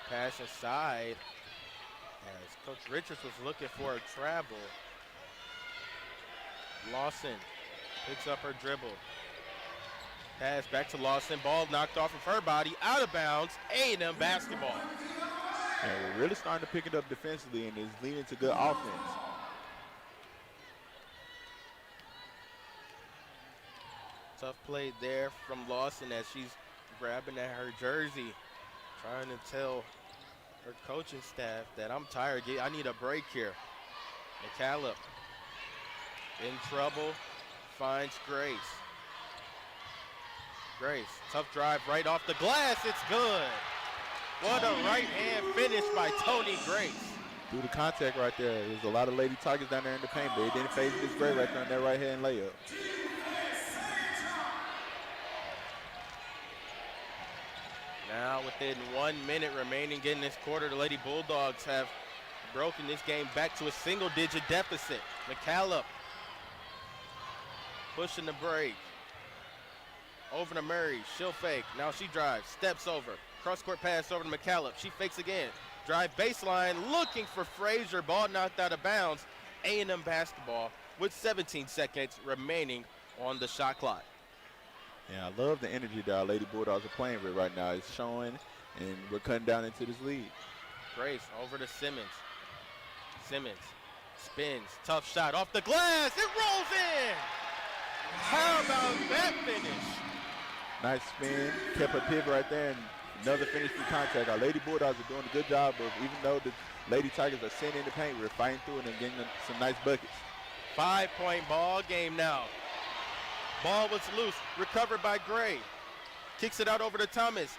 Pass inside, as Coach Richards was looking for a travel. Lawson picks up her dribble. Pass back to Lawson, ball knocked off of her body, out of bounds, A&M basketball. And we're really starting to pick it up defensively, and it's leading to good offense. Tough play there from Lawson as she's grabbing at her jersey, trying to tell her coaching staff that I'm tired, I need a break here. McCallum in trouble, finds Grace. Grace, tough drive right off the glass, it's good. What a right-hand finish by Tony Grace. Through the contact right there, there's a lot of Lady Tigers down there in the paint, but it didn't phase Miss Gray right there on that right-hand layup. Now within 1 minute remaining in this quarter, the Lady Bulldogs have broken this game back to a single-digit deficit. McCallum pushing the break. Over to Murray, she'll fake. Now she drives, steps over. Cross-court pass over to McCallum. She fakes again. Drive baseline, looking for Frazier. Ball knocked out of bounds. A&M basketball with 17 seconds remaining on the shot clock. Yeah, I love the energy that our Lady Bulldogs are playing with right now. It's showing, and we're cutting down into this lead. Grace over to Simmons. Simmons spins, tough shot off the glass. It rolls in. How about that finish? Nice spin, kept her pivot right there, and another finish through contact. Our Lady Bulldogs are doing a good job of, even though the Lady Tigers are sitting in the paint, we're fighting through it and getting some nice buckets. 5-point ball game now. Ball was loose, recovered by Gray. Kicks it out over to Thomas.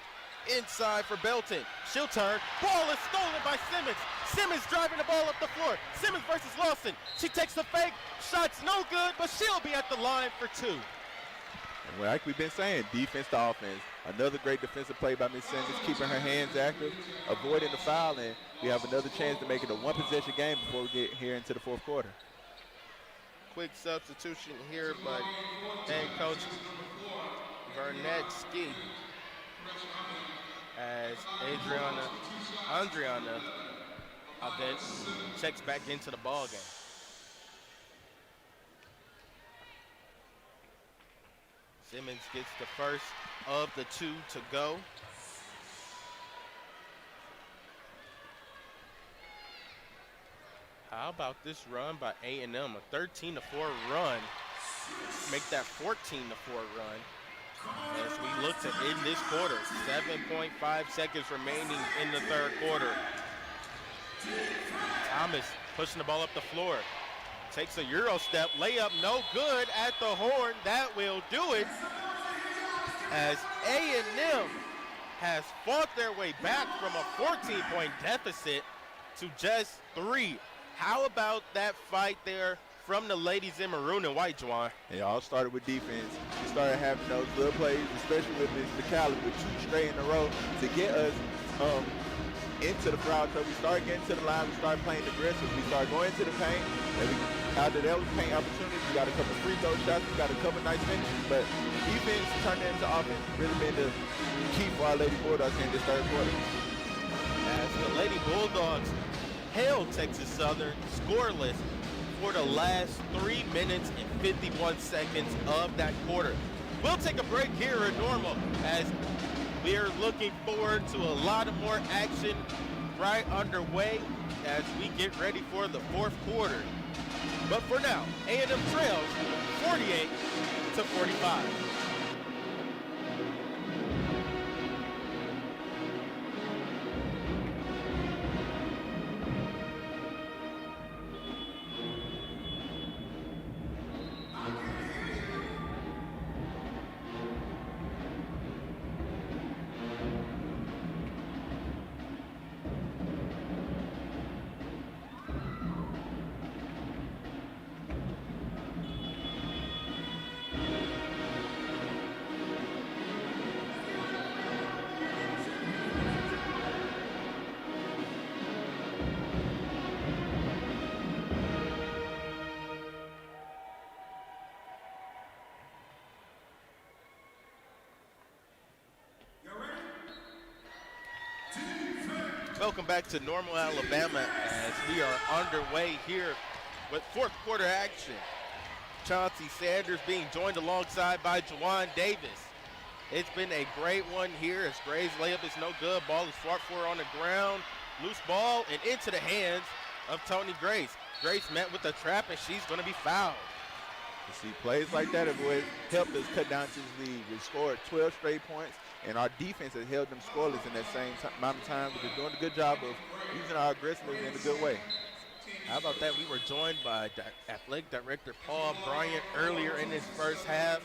Inside for Belton. She'll turn. Ball is stolen by Simmons. Simmons driving the ball up the floor. Simmons versus Lawson. She takes the fake. Shot's no good, but she'll be at the line for 2. And like we've been saying, defense to offense. Another great defensive play by Miss Simmons, keeping her hands active, avoiding the foul, and we have another chance to make it a one-possession game before we get here into the fourth quarter. Quick substitution here by head coach Burnett Ski, as Andriana then checks back into the ball game. Simmons gets the first of the 2 to go. How about this run by A&M, a 13-4 run, make that 14-4 run as we look to end this quarter. 7.5 seconds remaining in the third quarter. Thomas pushing the ball up the floor. Takes a Euro step, layup no good at the horn. That will do it as A&M has fought their way back from a 14-point deficit to just 3. How about that fight there from the ladies in maroon and white, Juwan? It all started with defense. We started having those little plays, especially with McCallum, with 2 straight in a row to get us into the foul trouble. We started getting to the line. We started playing aggressive. We started going to the paint. And after that was paint opportunities, we got a couple free throw shots. We got a couple nice finishes. But defense turned into offense. Really been the key for our Lady Bulldogs in this third quarter. As the Lady Bulldogs held Texas Southern scoreless for the last 3 minutes and 51 seconds of that quarter. We'll take a break here at Normal as we're looking forward to a lot of more action right underway as we get ready for the fourth quarter. But for now, A&M trails 48-45. Welcome back to Normal, Alabama, as we are underway here with fourth quarter action. Chauncey Sanders being joined alongside by Jawan Davis. It's been a great one here as Gray's layup is no good. Ball is fought for on the ground. Loose ball and into the hands of Tony Grace. Grace met with a trap and she's going to be fouled. You see plays like that have helped us cut down to this lead. We scored 12 straight points, and our defense has held them scoreless in that same amount of time. We're doing a good job of using our aggressiveness in a good way. How about that? We were joined by Athletic Director Paul Bryant earlier in this first half.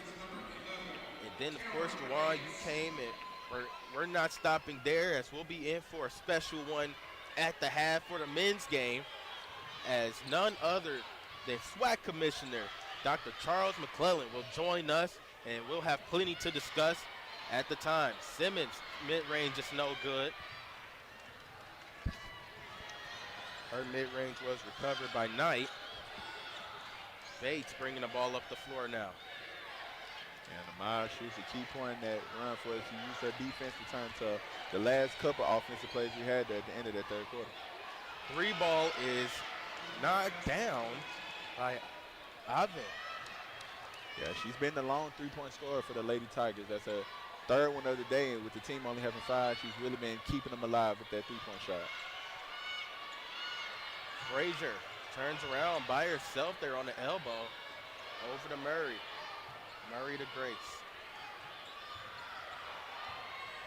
And then, of course, Jawan, you came, and we're not stopping there as we'll be in for a special one at the half for the men's game as none other than SWAC Commissioner Dr. Charles McClellan will join us, and we'll have plenty to discuss at the time. Simmons, mid-range is no good. Her mid-range was recovered by Knight. Bates bringing the ball up the floor now. And Amaya shoots a key point in that run for us. She used her defense to turn to the last couple offensive plays we had at the end of that third quarter. Three ball is knocked down by Avin. Yeah, she's been the lone three-point scorer for the Lady Tigers. That's her third one of the day, and with the team only having 5, she's really been keeping them alive with that three-point shot. Frazier turns around by herself there on the elbow. Over to Murray. Murray to Grace.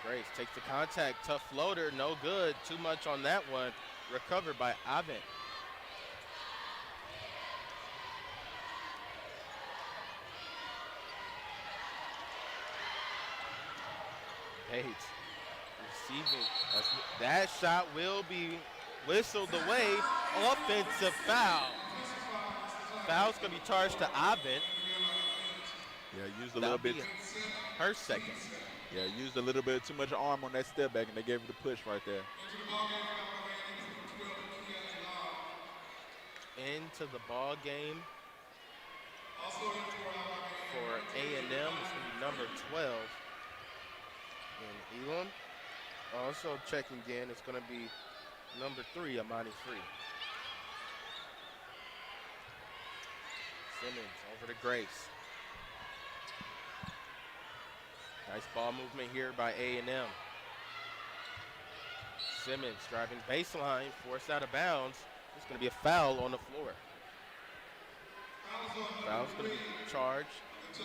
Grace takes the contact. Tough floater, no good. Too much on that one. Recovered by Avin. Bates receiving. That shot will be whistled away. Offensive foul. Foul's going to be charged to Avin. Yeah, used a little bit. Her second. Yeah, used a little bit too much arm on that step back, and they gave her the push right there. Into the ball game for A&M. It's going to be number 12. And Elam. Also checking in, it's going to be number 3, Amani Free. Simmons over to Grace. Nice ball movement here by A&M. Simmons driving baseline, forced out of bounds. It's going to be a foul on the floor. Foul's going to be charged to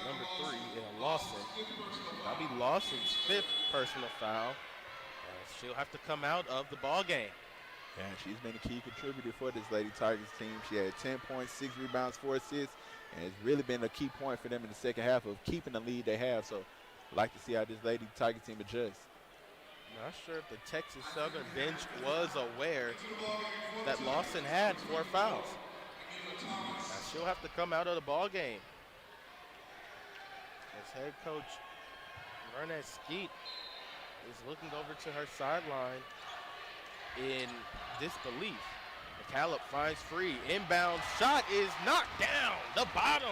number 3, Lawson. That'll be Lawson's 5th personal foul. She'll have to come out of the ball game. Yeah, she's been a key contributor for this Lady Tigers team. She had 10 points, 6 rebounds, 4 assists, and it's really been a key point for them in the second half of keeping the lead they have. So I'd like to see how this Lady Tiger team adjusts. Not sure if the Texas Southern bench was aware that Lawson had 4 fouls. Now she'll have to come out of the ball game. As head coach Bernette Skeet is looking over to her sideline in disbelief. McCallum finds Free. Inbound shot is knocked down the bottom.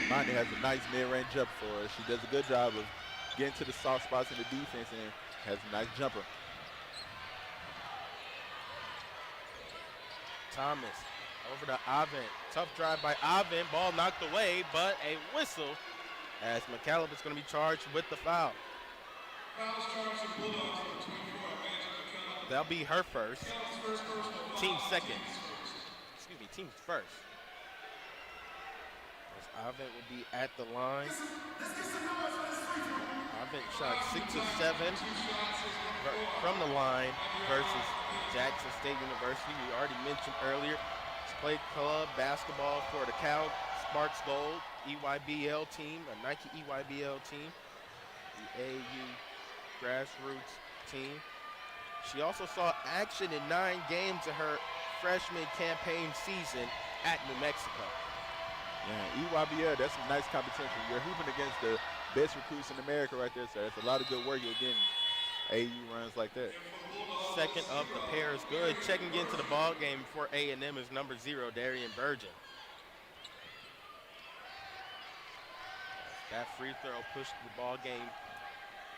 Monty has a nice mid-range jumper for her. She does a good job of getting to the soft spots in the defense and has a nice jumper. Thomas over to Avent. Tough drive by Avent. Ball knocked away, but a whistle as McCallum is going to be charged with the foul. That'll be her first. Team second. Excuse me, team's first. As Avent will be at the line. Avent shot 6 of 7 from the line versus Jackson State University. We already mentioned earlier. She's played club basketball for the Cal Sparks Gold EYBL team, a Nike EYBL team, the AAU grassroots team. She also saw action in 9 games of her freshman campaign season at New Mexico. Yeah, EYBL, that's some nice competition. You're hooping against the best recruits in America right there, so that's a lot of good work you're getting AAU runs like that. Second of the pair is good. Checking into the ball game for A&M is number 0, Darian Burgeon. That free throw pushed the ball game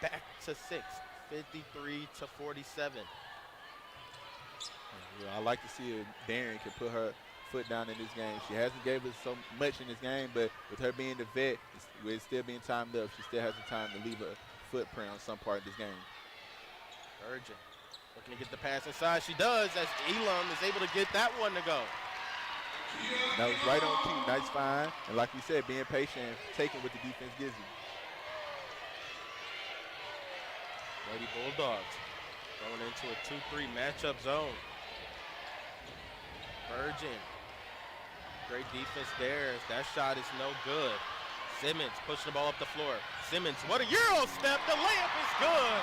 back to 6, 53-47. Yeah, I like to see if Darian can put her foot down in this game. She hasn't gave us so much in this game, but with her being the vet, with still being timed up, she still has the time to leave a footprint on some part of this game. Burgeon looking to get the pass inside. She does as Elam is able to get that one to go. That was right on cue. Nice find. And like you said, being patient and taking what the defense gives you. Lady Bulldogs going into a 2-3 matchup zone. Burgeon. Great defense there. That shot is no good. Simmons pushing the ball up the floor. Simmons, what a Euro step. The layup is good.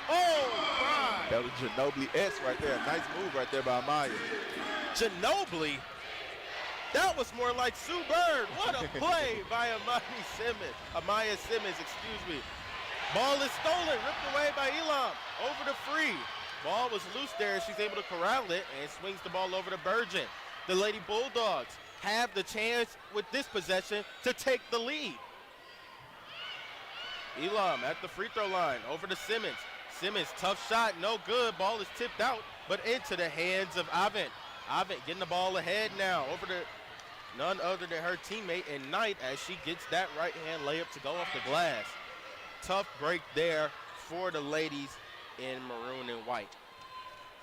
Oh, that was Ginobili S right there. Nice move right there by Amaya. Ginobili? That was more like Sue Bird. What a play by Amaya Simmons, excuse me. Ball is stolen, ripped away by Elam. Over to Free. Ball was loose there. She's able to corral it and swings the ball over to Burgeon. The Lady Bulldogs have the chance with this possession to take the lead. Elam at the free throw line, over to Simmons. Simmons, tough shot, no good. Ball is tipped out, but into the hands of Avent. Avent getting the ball ahead now, over to none other than her teammate and Knight as she gets that right-hand layup to go off the glass. Tough break there for the ladies in maroon and white.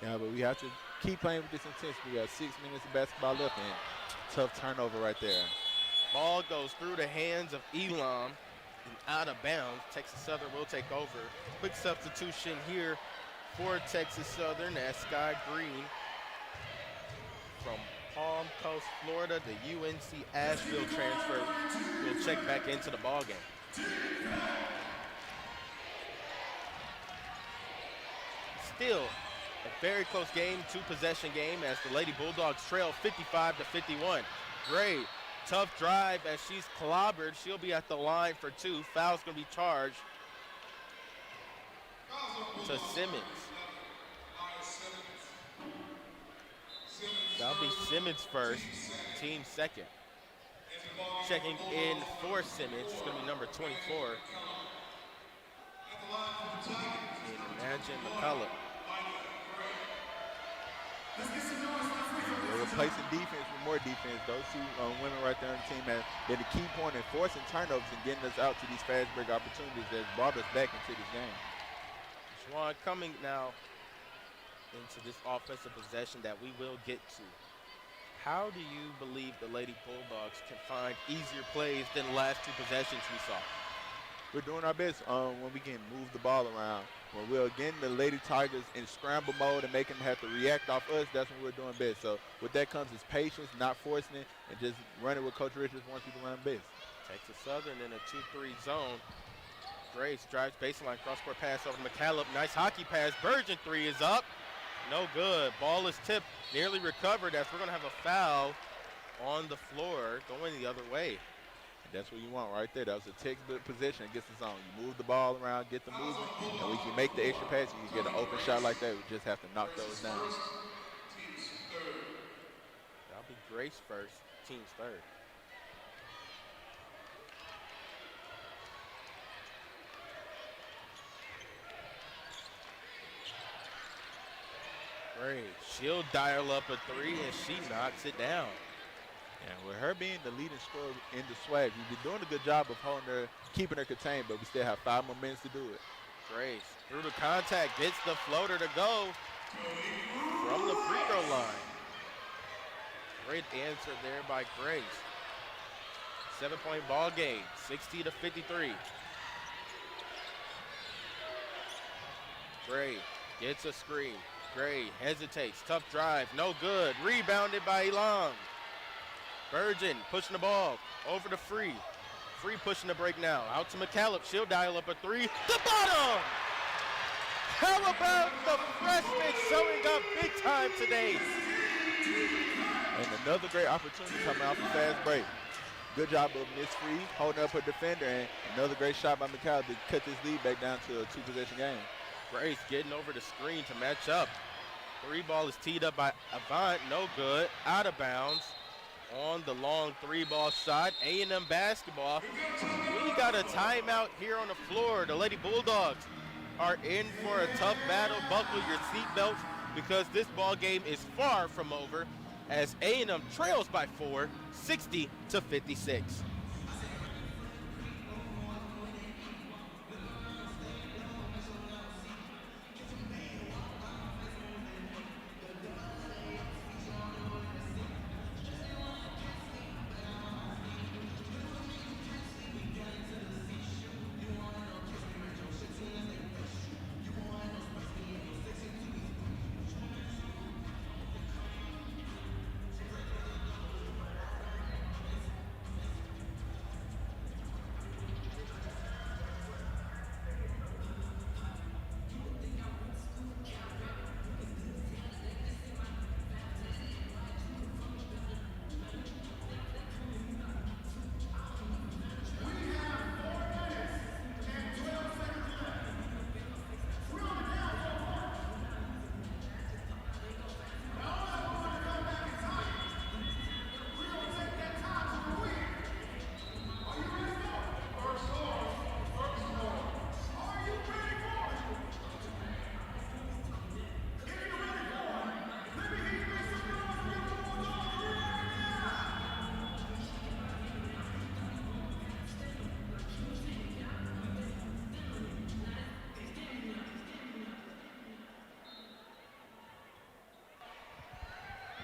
Yeah, but we have to keep playing with this intensity. We got 6 minutes of basketball left and tough turnover right there. Ball goes through the hands of Elam and out of bounds. Texas Southern will take over. Quick substitution here for Texas Southern as Sky Green from Palm Coast, Florida, the UNC Asheville transfer will check back into the ball game. Still a very close game, 2-possession game as the Lady Bulldogs trail 55-51. Gray, tough drive as she's clobbered. She'll be at the line for 2. Foul's going to be charged to Simmons. That'll be Simmons first, team second. Checking in for Simmons is going to be number 24. Imagine McCullough. They're replacing defense with more defense. Those 2 women right there on the team have been the key point in forcing turnovers and getting us out to these fast break opportunities that brought us back into this game. Schwann coming now into this offensive possession that we will get to. How do you believe the Lady Bulldogs can find easier plays than the last 2 possessions we saw? We're doing our best when we can move the ball around. When we're getting the Lady Tigers in scramble mode and making them have to react off us, that's when we're doing best. So with that comes is patience, not forcing it, and just running what Coach Richards wants you to run best. Texas Southern in a 2-3 zone. Grace drives baseline, cross-court pass over to McCallum. Nice hockey pass. Burgeon 3 is up. No good. Ball is tipped, nearly recovered as we're going to have a foul on the floor going the other way. That's what you want right there. That was a textbook possession against the zone. You move the ball around, get the movement, and we can make the extra pass. You can get an open shot like that. We just have to knock those down. That'll be Grace first, team's third. Gray, she'll dial up a three, and she knocks it down. And with her being the leading scorer in the swag, we've been doing a good job of holding her, keeping her contained, but we still have 5 more minutes to do it. Grace through the contact, gets the floater to go from the free throw line. Great answer there by Grace. 7-point ball game, 60-53. Gray gets a screen. Gray hesitates, tough drive, no good. Rebounded by Elam. Virgin pushing the ball over to Free. Free pushing the break now. Out to McCallum. She'll dial up a three. The bottom! How about the freshman showing up big time today? And another great opportunity coming off a fast break. Good job of Miss Free holding up her defender, and another great shot by McCallum to cut this lead back down to a 2-possession game. Grace getting over the screen to match up. Three ball is teed up by Avant. No good. Out of bounds. On the long three-ball shot, A&M basketball. We got a timeout here on the floor. The Lady Bulldogs are in for a tough battle. Buckle your seatbelts because this ball game is far from over as A&M trails by 4, 60-56.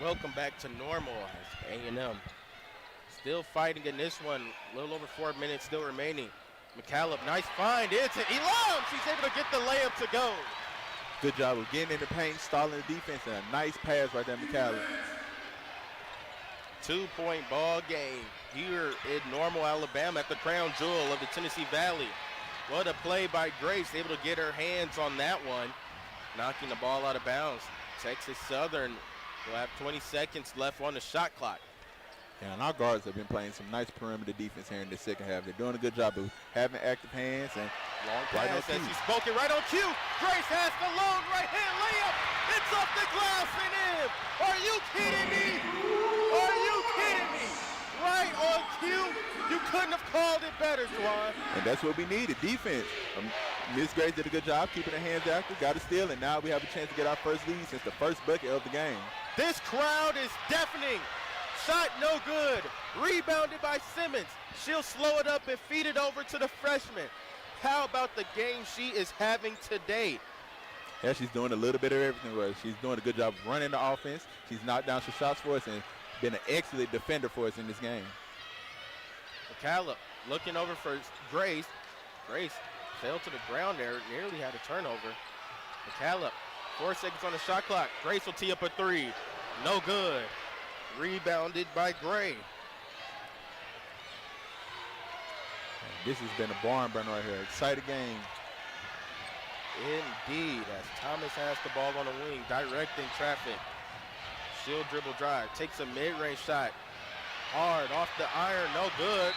Welcome back to normal as A&M still fighting in this one. A little over 4 minutes still remaining. McCallum, nice find. It's an Elam. She's able to get the layup to go. Good job of getting in the paint, stalling the defense, and a nice pass right there, McCallum. 2-point ball game here in Normal, Alabama at the crown jewel of the Tennessee Valley. What a play by Grace, able to get her hands on that one, knocking the ball out of bounds. Texas Southern will have 20 seconds left on the shot clock. Yeah, and our guards have been playing some nice perimeter defense here in the second half. They're doing a good job of having active hands and long right pass on as cue. he spoke it right on cue. Grace has the long right-hand layup. It's off the glass and in. Are you kidding me? Are you kidding me? Right on cue. You couldn't have called it better, Swan. And that's what we needed, defense. Miss Grace did a good job keeping her hands active, got a steal, and now we have a chance to get our first lead since the first bucket of the game. This crowd is deafening. Shot no good. Rebounded by Simmons. She'll slow it up and feed it over to the freshman. How about the game she is having today? Yeah, she's doing a little bit of everything. Where she's doing a good job of running the offense. She's knocked down some shots for us and been an excellent defender for us in this game. McCallum looking over for Grace. Grace fell to the ground there, nearly had a turnover. McCallum, 4 seconds on the shot clock. Grace will tee up a three. No good. Rebounded by Gray. This has been a barn burner right here. Exciting game. Indeed, as Thomas has the ball on the wing, directing traffic. She'll dribble drive, takes a mid-range shot. Hard off the iron, no good.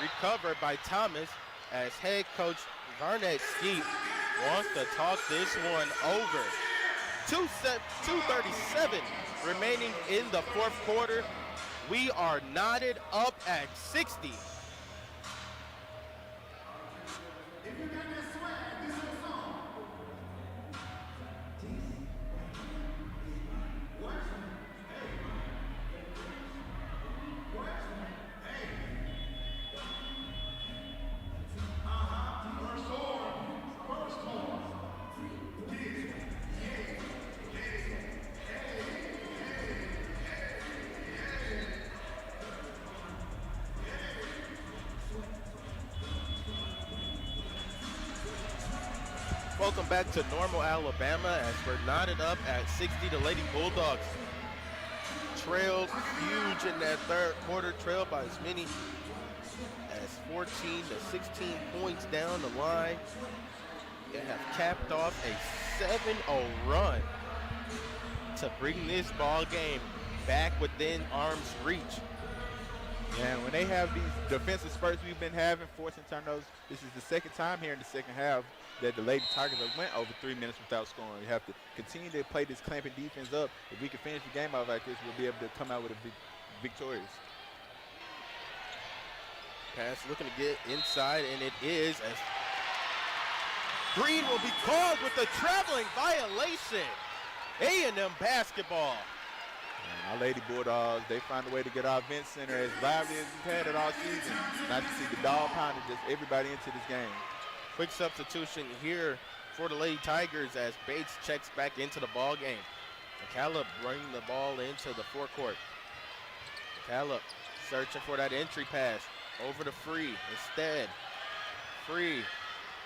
Recovered by Thomas as head coach Garnett Skeet wants to talk this one over. 2:37 remaining in the fourth quarter. We are knotted up at 60. welcome back to Normal, Alabama, as we're knotted up at 60. The Lady Bulldogs trailed huge in that third quarter, trailed by as many as 14 to 16 points down the line. They have capped off a 7-0 run to bring this ball game back within arm's reach. And when they have these defensive spurts we've been having, forcing turnovers, this is the second time here in the second half that the Lady Tigers have went over 3 minutes without scoring. We have to continue to play this clamping defense up. If we can finish the game out like this, we'll be able to come out with a victorious. Pass looking to get inside, and it is, as Green will be called with a traveling violation. A&M basketball. And our Lady Bulldogs, they find a way to get our event center as lively as we've had it all season. Not to see the dog pounding just everybody into this game. Quick substitution here for the Lady Tigers as Bates checks back into the ball game. McCallum bringing the ball into the forecourt. McCallum searching for that entry pass over to Free. Instead, Free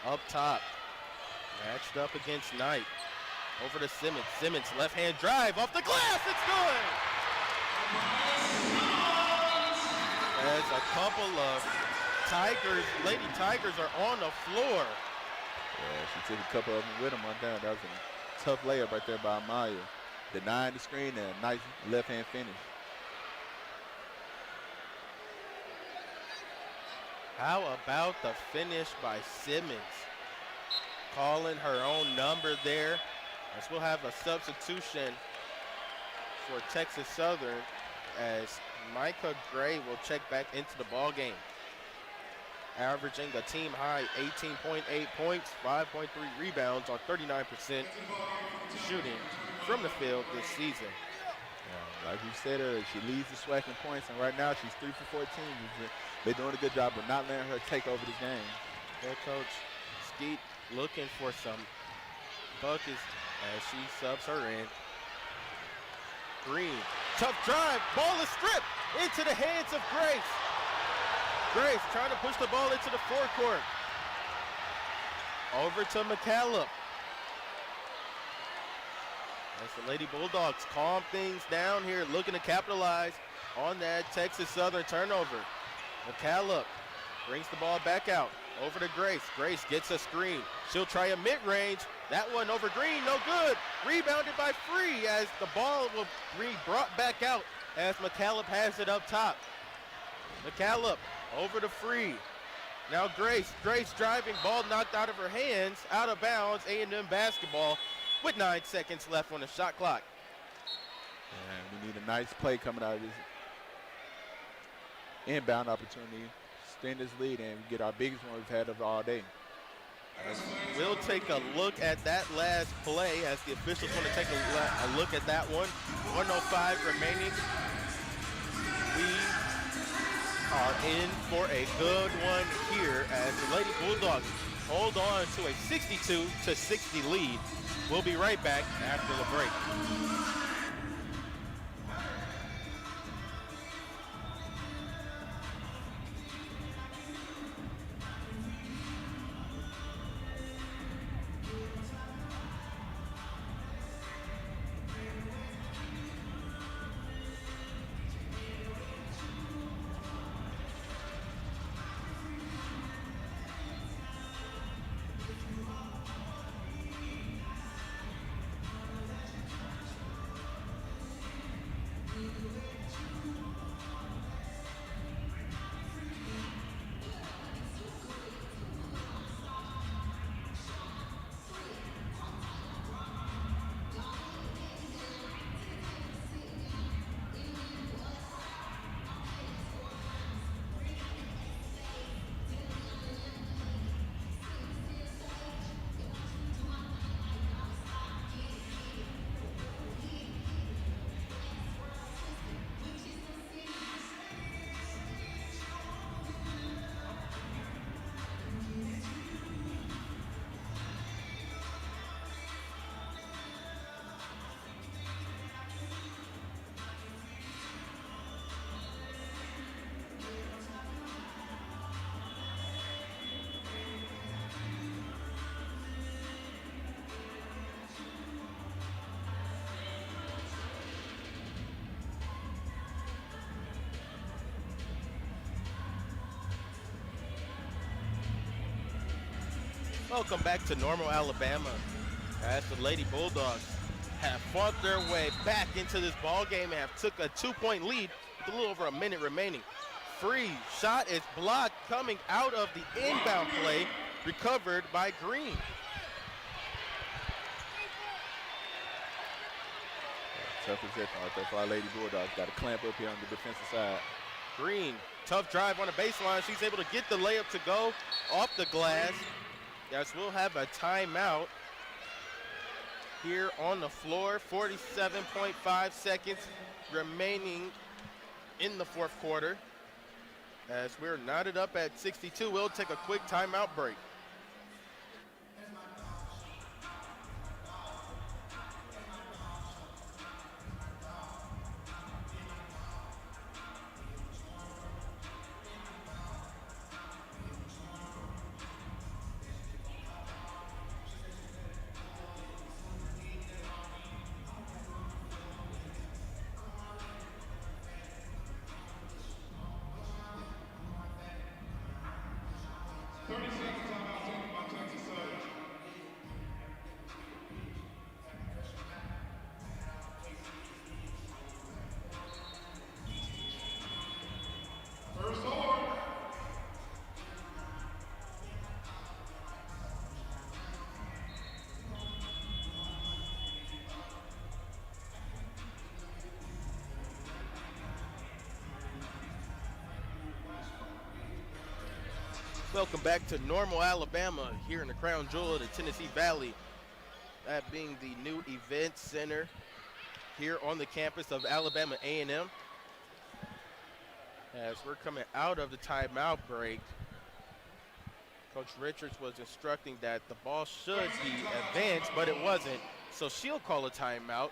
up top, matched up against Knight. Over to Simmons. Simmons left-hand drive off the glass. It's good. As a couple of Lady Tigers are on the floor. Yeah, she took a couple of them with them on down. That was a tough layup right there by Maya. Denying the screen and a nice left-hand finish. How about the finish by Simmons? Calling her own number there. As we'll have a substitution for Texas Southern as Micah Gray will check back into the ball game. Averaging a team high 18.8 points, 5.3 rebounds on 39% shooting from the field this season. Yeah, like we said earlier, she leads the SWAC in points, and right now she's 3 for 14. They're doing a good job of not letting her take over this game. Head coach Skeet looking for some buckets as she subs her in. Green, tough drive, ball is stripped into the hands of Grace. Grace trying to push the ball into the forecourt. Over to McCallum. As the Lady Bulldogs calm things down here, looking to capitalize on that Texas Southern turnover. McCallum brings the ball back out. Over to Grace. Grace gets a screen. She'll try a mid-range. That one over Green, no good. Rebounded by Free as the ball will be brought back out as McCallum has it up top. McCallum over to Free. Now Grace. Grace driving, ball knocked out of her hands, out of bounds. A&M basketball with 9 seconds left on the shot clock. And we need a nice play coming out of this inbound opportunity. Extend this lead and get our biggest one we've had of all day. We'll take a look at that last play as the officials want to take a look at that one. 1:05 remaining. We are in for a good one here as the Lady Bulldogs hold on to a 62-60 lead. We'll be right back after the break. Welcome back to Normal, Alabama, as the Lady Bulldogs have fought their way back into this ball game and have took a 2-point lead with a little over a minute remaining. Free shot is blocked coming out of the inbound play, recovered by Green. Tough possession right there for our Lady Bulldogs. Got to clamp up here on the defensive side. Green, tough drive on the baseline. She's able to get the layup to go off the glass. Yes, we'll have a timeout here on the floor. 47.5 seconds remaining in the fourth quarter. As we're knotted up at 62, we'll take a quick timeout break. Welcome back to Normal, Alabama, here in the crown jewel of the Tennessee Valley. That being the new event center here on the campus of Alabama A&M. As we're coming out of the timeout break, Coach Richards was instructing that the ball should be advanced, but it wasn't. So she'll call a timeout.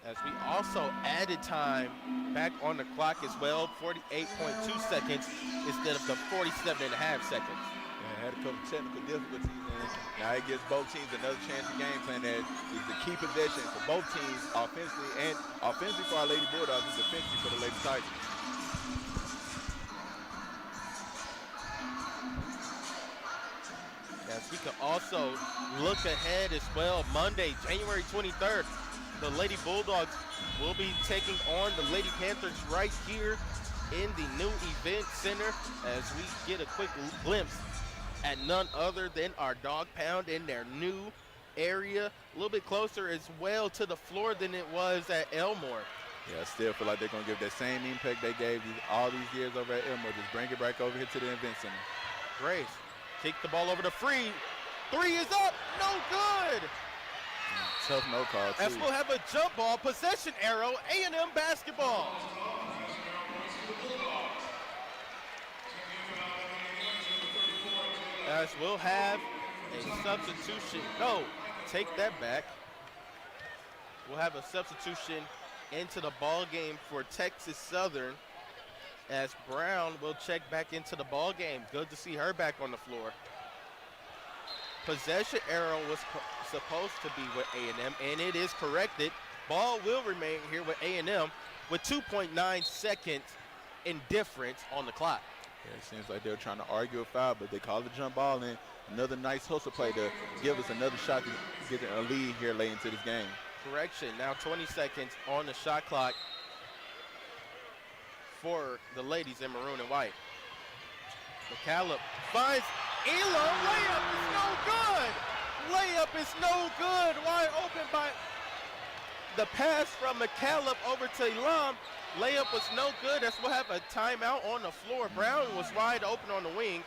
As we also added time back on the clock as well, 48.2 seconds instead of the 47.5 seconds. Yeah, had a couple technical difficulties, and now it gives both teams another chance to game plan. That is the key possession for both teams, offensively for our Lady Bulldogs and defensively for the Lady Tigers. Yes, we can also look ahead as well. Monday, January 23rd, the Lady Bulldogs will be taking on the Lady Panthers right here in the new event center, as we get a quick glimpse at none other than our dog pound in their new area. A little bit closer as well to the floor than it was at Elmore. Yeah, I still feel like they're going to give that same impact they gave all these years over at Elmore. Just bring it back over here to the event center. Grace, kick the ball over to Free. Three is up, no good. Tough no call, too. As we'll have a jump ball, possession arrow, A&M basketball. As we'll have a substitution. No, take that back. We'll have a substitution into the ball game for Texas Southern, as Brown will check back into the ball game. Good to see her back on the floor. Possession arrow was supposed to be with A&M, and it is corrected. Ball will remain here with A&M with 2.9 seconds in difference on the clock. Yeah, it seems like they're trying to argue a foul, but they call the jump ball, and another nice hustle play to give us another shot to get a lead here late into this game. Correction, now 20 seconds on the shot clock for the ladies in maroon and white. McCallum finds Elam. Layup is no good. Layup is no good. Wide open by the pass from McCallum over to Elam. Layup was no good. As we'll have a timeout on the floor. Brown was wide open on the wing,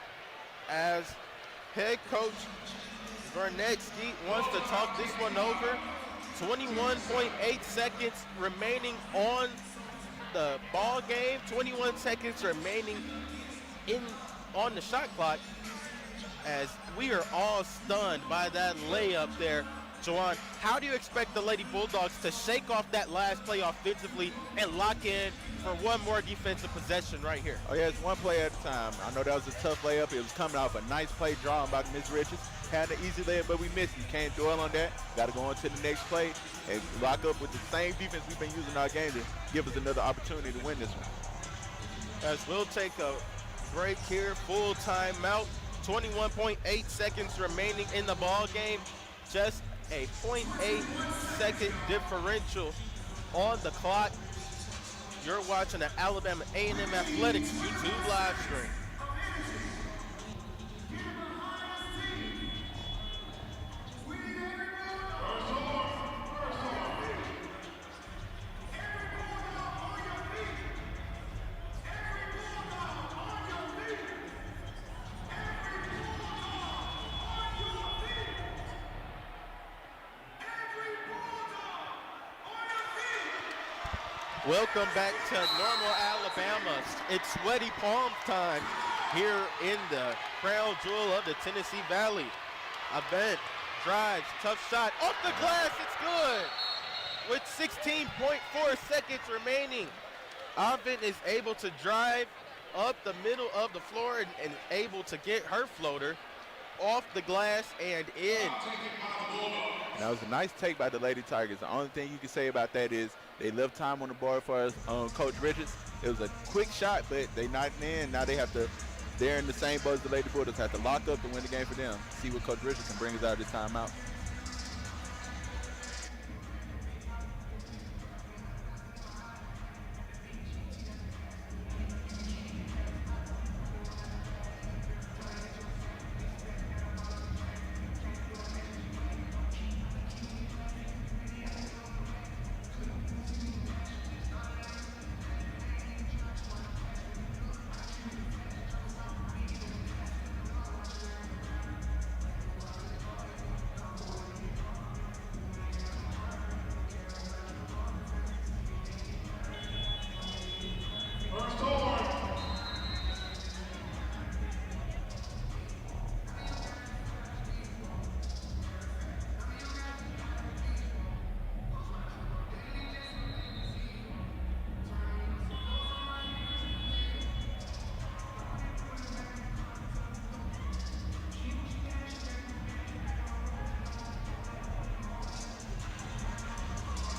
as head coach Vernetsky wants to talk this one over. 21.8 seconds remaining on the ball game. 21 seconds remaining on the shot clock, as we are all stunned by that layup there. Juwan, how do you expect the Lady Bulldogs to shake off that last play offensively and lock in for one more defensive possession right here? Oh, yeah, it's one play at a time. I know that was a tough layup. It was coming off a nice play drawn by Ms. Richards. Had an easy layup, but we missed. You can't dwell on that. Got to go on to the next play and lock up with the same defense we've been using our game to give us another opportunity to win this one. As we'll take a break here, full timeout. 21.8 seconds remaining in the ball game. Just a 0.8 second differential on the clock. You're watching the Alabama A&M Athletics YouTube live stream. Welcome back to Normal, Alabama. It's sweaty palm time here in the crown jewel of the Tennessee Valley. Avent drives, tough shot, off the glass, it's good. With 16.4 seconds remaining, Avent is able to drive up the middle of the floor and able to get her floater off the glass and in. And that was a nice take by the Lady Tigers. The only thing you can say about that is they left time on the board for us, Coach Richards. It was a quick shot, but they knocked it in. Now they're in the same boat as the Lady Bulldogs. Have to lock up to win the game for them. See what Coach Richards can bring us out of this timeout.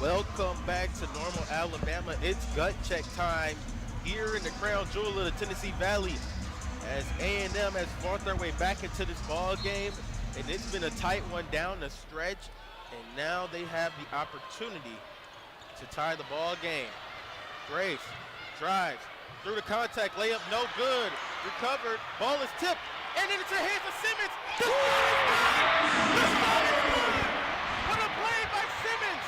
Welcome back to Normal, Alabama. It's gut check time here in the crown jewel of the Tennessee Valley as A&M has fought their way back into this ball game, and it's been a tight one down the stretch, and now they have the opportunity to tie the ball game. Grace drives through the contact, layup no good, recovered, ball is tipped, and then it's in the hands of Simmons. The shot is good! What a play by Simmons!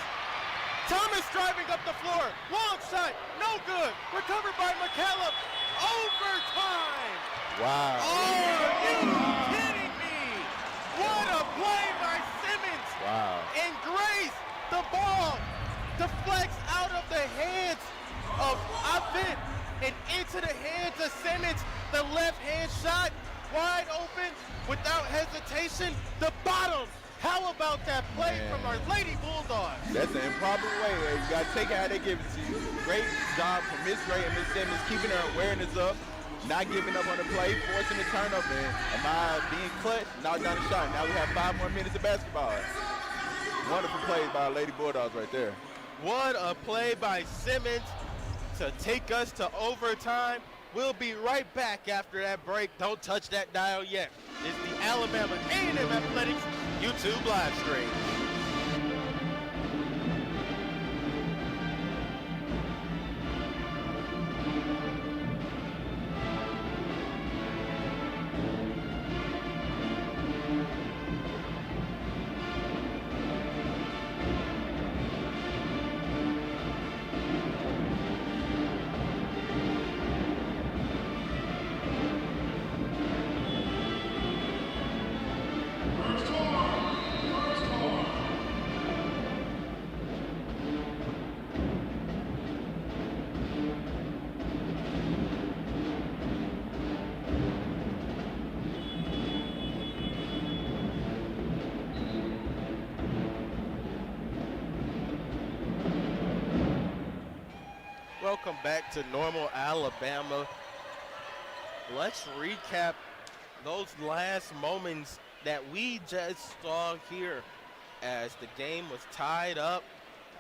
Thomas driving up the floor, long shot, no good, recovered by McCallum, overtime! Wow. Are you kidding me? What a play by Simmons! Wow. And Grace, the ball deflects out of the hands of Avent and into the hands of Simmons. The left hand shot, wide open, without hesitation, the bottom. How about that play from our Lady Bulldogs? That's an improper way. You got to take it how they give it to you. Great job from Miss Gray and Miss Simmons, keeping her awareness up, not giving up on the play, forcing the turnover. And Amaya being clutch, knocked down the shot. Now we have 5 more minutes of basketball. Wonderful plays by our Lady Bulldogs right there. What a play by Simmons to take us to overtime. We'll be right back after that break. Don't touch that dial yet. It's the Alabama A&M Athletics YouTube live stream. Welcome back to Normal, Alabama. Let's recap those last moments that we just saw here as the game was tied up,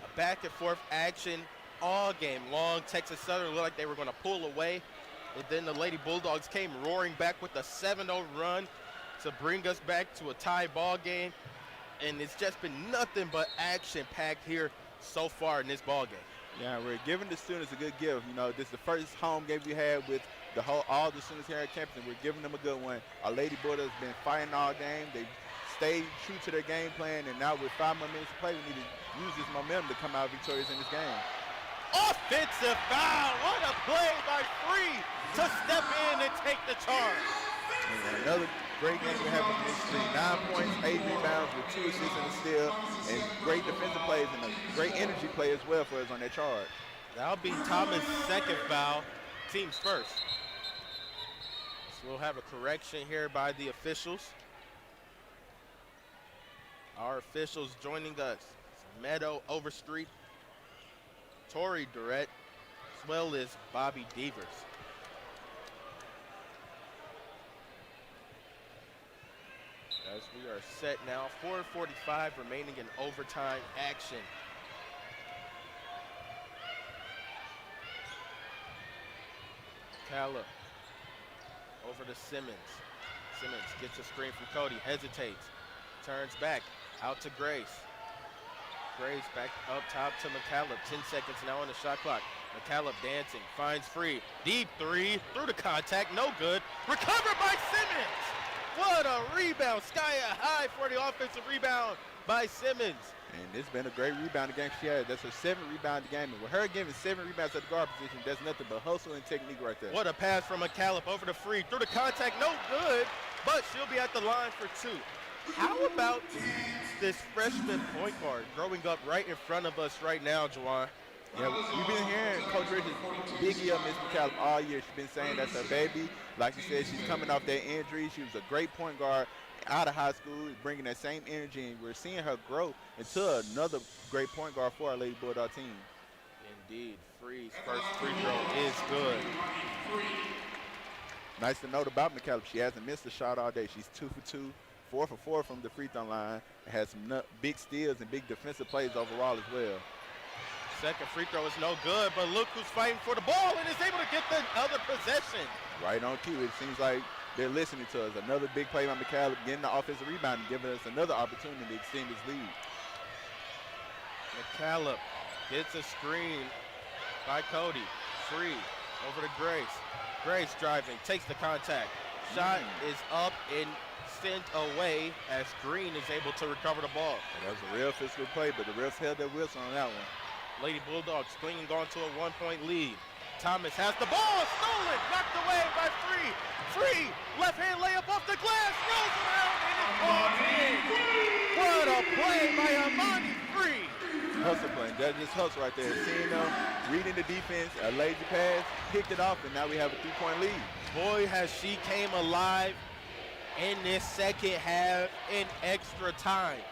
a back and forth action all game long. Texas Southern looked like they were going to pull away, and then the Lady Bulldogs came roaring back with a 7-0 run to bring us back to a tie ball game. And it's just been nothing but action-packed here so far in this ball game. Yeah, we're giving the students a good gift. You know, this is the first home game we had with all the students here at campus, and we're giving them a good one. Our Lady Bulldogs have been fighting all game. They've stayed true to their game plan, and now with 5 more minutes to play, we need to use this momentum to come out victorious in this game. Offensive foul. What a play by Free to step in and take the charge. And another great game we have with this team. 9 points, 8 rebounds with 2 assists and a steal, and great defensive plays and a great energy play as well for us on that charge. That'll be Thomas' second foul, team's first. So we'll have a correction here by the officials. Our officials joining us, Meadow Overstreet, Tori Durrett, as well as Bobby Devers. As we are set now, 4:45 remaining in overtime action. Calla over to Simmons. Simmons gets a screen from Cody, hesitates, turns back, out to Grace. Grace back up top to McCallum. 10 seconds now on the shot clock. McCallum dancing, finds Free. Deep three, through the contact, no good. Recovered by Simmons. What a rebound, sky high for the offensive rebound by Simmons. And it's been a great rebounding game she had. That's her 7th rebounding game. And with her giving 7 rebounds at the guard position, that's nothing but hustle and technique right there. What a pass from McCallum over to Free. Through the contact, no good, but she'll be at the line for 2. How about this freshman point guard growing up right in front of us right now, Juwan? Yeah, we've been hearing Coach Richards biggie up Miss McCallum all year. She's been saying that's her baby. Like you said, she's coming off that injury. She was a great point guard out of high school, bringing that same energy, and we're seeing her grow into another great point guard for our Lady Bulldog team. Indeed, Free's first free throw is good. Nice to note about McCallum, she hasn't missed a shot all day. She's 2 for 2, 4 for 4 from the free throw line, and has some big steals and big defensive plays overall as well. Second free throw is no good, but look who's fighting for the ball and is able to get the other possession. Right on cue. It seems like they're listening to us. Another big play by McCallum, getting the offensive rebound and giving us another opportunity to extend his lead. McCallum gets a screen by Cody. Free over to Grace. Grace driving, takes the contact. Shot is up and sent away as Green is able to recover the ball. That was a real physical play, but the refs held their whistle on that one. Lady Bulldogs clinging on to a 1-point lead. Thomas has the ball, stolen, knocked away by Free. Free, left hand layup off the glass, rolls around and it's called in. What a play by Amani Free. Hustle play, that's just hustle right there. Seeing them, reading the defense, a lazy pass, picked it off, and now we have a 3-point lead. Boy, has she came alive in this second half in extra time.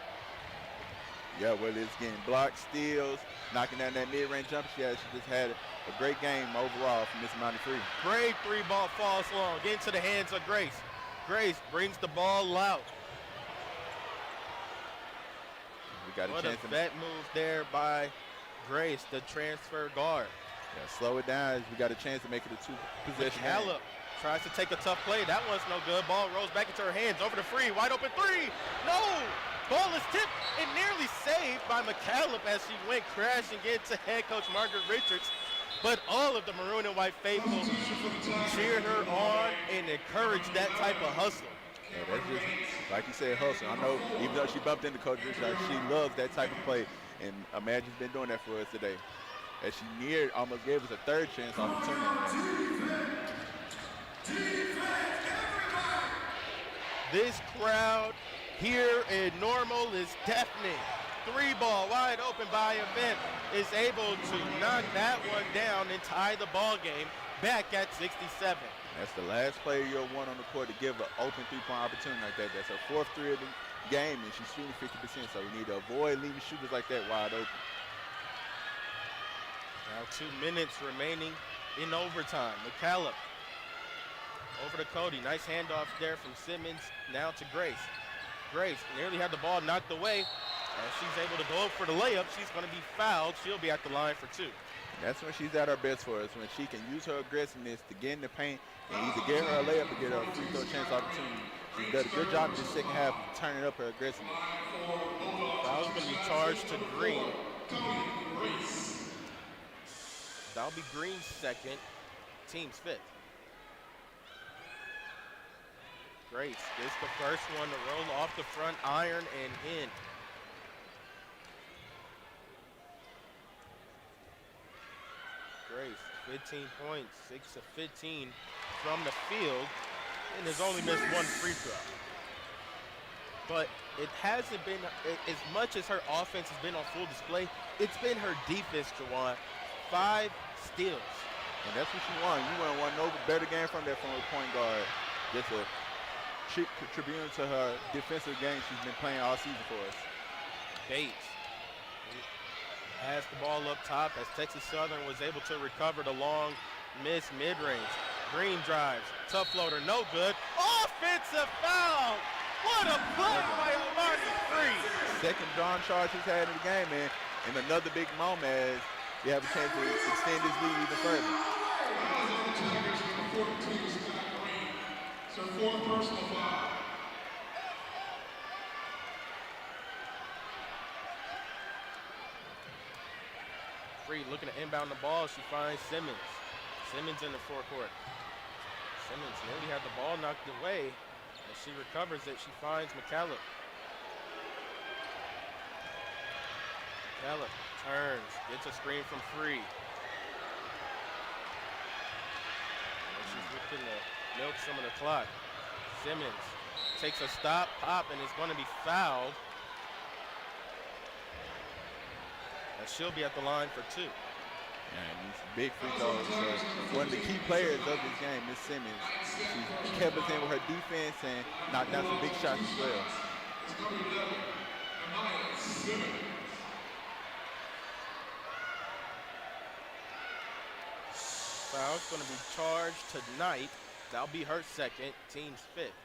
Yeah, whether it's getting blocked, steals, knocking down that mid-range jump shot, she just had a great game overall from Miss Amani Free. Great 3-ball falls long into the hands of Grace. Grace brings the ball out. We got What a chance a vet move there by Grace, the transfer guard. Yeah, slow it down as we got a chance to make it a 2-possession game. McCallum tries to take a tough play. That one's no good. Ball rolls back into her hands. Over to Free. Wide open 3. No! Ball is tipped and nearly saved by McCallum as she went crashing into head coach Margaret Richards. But all of the maroon and white faithful cheered her on and encouraged that type of hustle. Yeah, that's just, like you said, hustle. I know even though she bumped into Coach Richards, she loves that type of play. And Imagine's been doing that for us today. As she almost gave us a 3rd chance opportunity. This crowd here in Normal is deafening. 3-ball wide open by Event is able to knock that one down and tie the ball game back at 67. That's the last player you'll want on the court to give an open 3-point opportunity like that. That's her 4th 3 of the game, and she's shooting 50%, so we need to avoid leaving shooters like that wide open. Now 2 minutes remaining in overtime. McCallum over to Cody. Nice handoff there from Simmons. Now to Grace. Grace nearly had the ball knocked away. As she's able to go for the layup, she's going to be fouled. She'll be at the line for 2. That's when she's at her best for us, when she can use her aggressiveness to get in the paint and either get her a layup or get her a free throw chance opportunity. She's done a good job in the second half of turning up her aggressiveness. Foul's going to be charged to Green. That'll be Green's second, team's fifth. Grace gets the first one to roll off the front iron and in. Grace, 15 points, 6 of 15 from the field, and has only missed one free throw. But it hasn't been, as much as her offense has been on full display, it's been her defense, Jawan. 5 steals. And that's what you want. You want no better game from that from a point guard. Just a contributing to her defensive game she's been playing all season for us. Bates has the ball up top as Texas Southern was able to recover the long miss mid-range. Green drives, tough floater, no good. Offensive foul! What a play by Amani Free! Second drawn charge he's had in the game, man. And another big moment as we have a chance to extend this lead even further. So fourth personal foul. Free looking to inbound the ball. She finds Simmons. Simmons in the forecourt. Simmons nearly had the ball knocked away. As she recovers it, she finds McCallum. McCallum turns, gets a screen from Free. And she's looking to milk some of the clock. Simmons takes a stop, pop, and is going to be fouled. And she'll be at the line for 2. And these big free throws. So one of the key players of this game, Miss Simmons. She kept us in with her defense and knocked down some big shots as well. Foul's going to be charged tonight. That'll be her second, team's 5th.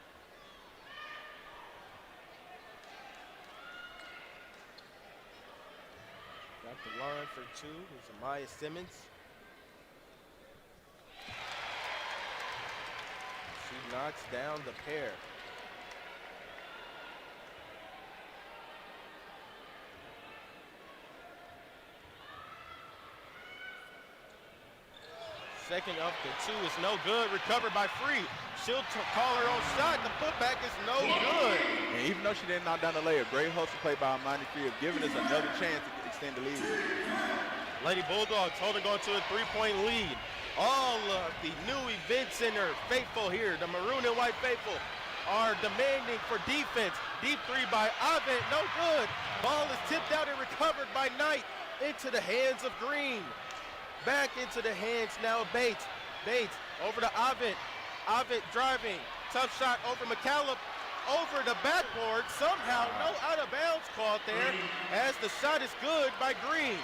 Got the line for 2 is Amaya Simmons. She knocks down the pair. Second up to 2 is no good. Recovered by Free. She'll call her own shot. The putback is no good. And even though she didn't knock down the layup, great hustle play by Amani Free of giving us another chance to extend the lead. Lady Bulldogs holding on to a 3-point lead. All of the new Event Center faithful here, the maroon and white faithful, are demanding for defense. Deep 3 by Avent, no good. Ball is tipped out and recovered by Knight into the hands of Green. Back into the hands now of Bates. Bates over to Avent. Avent driving. Tough shot over McCallum. Over the backboard. Somehow no out of bounds called there as the shot is good by Green.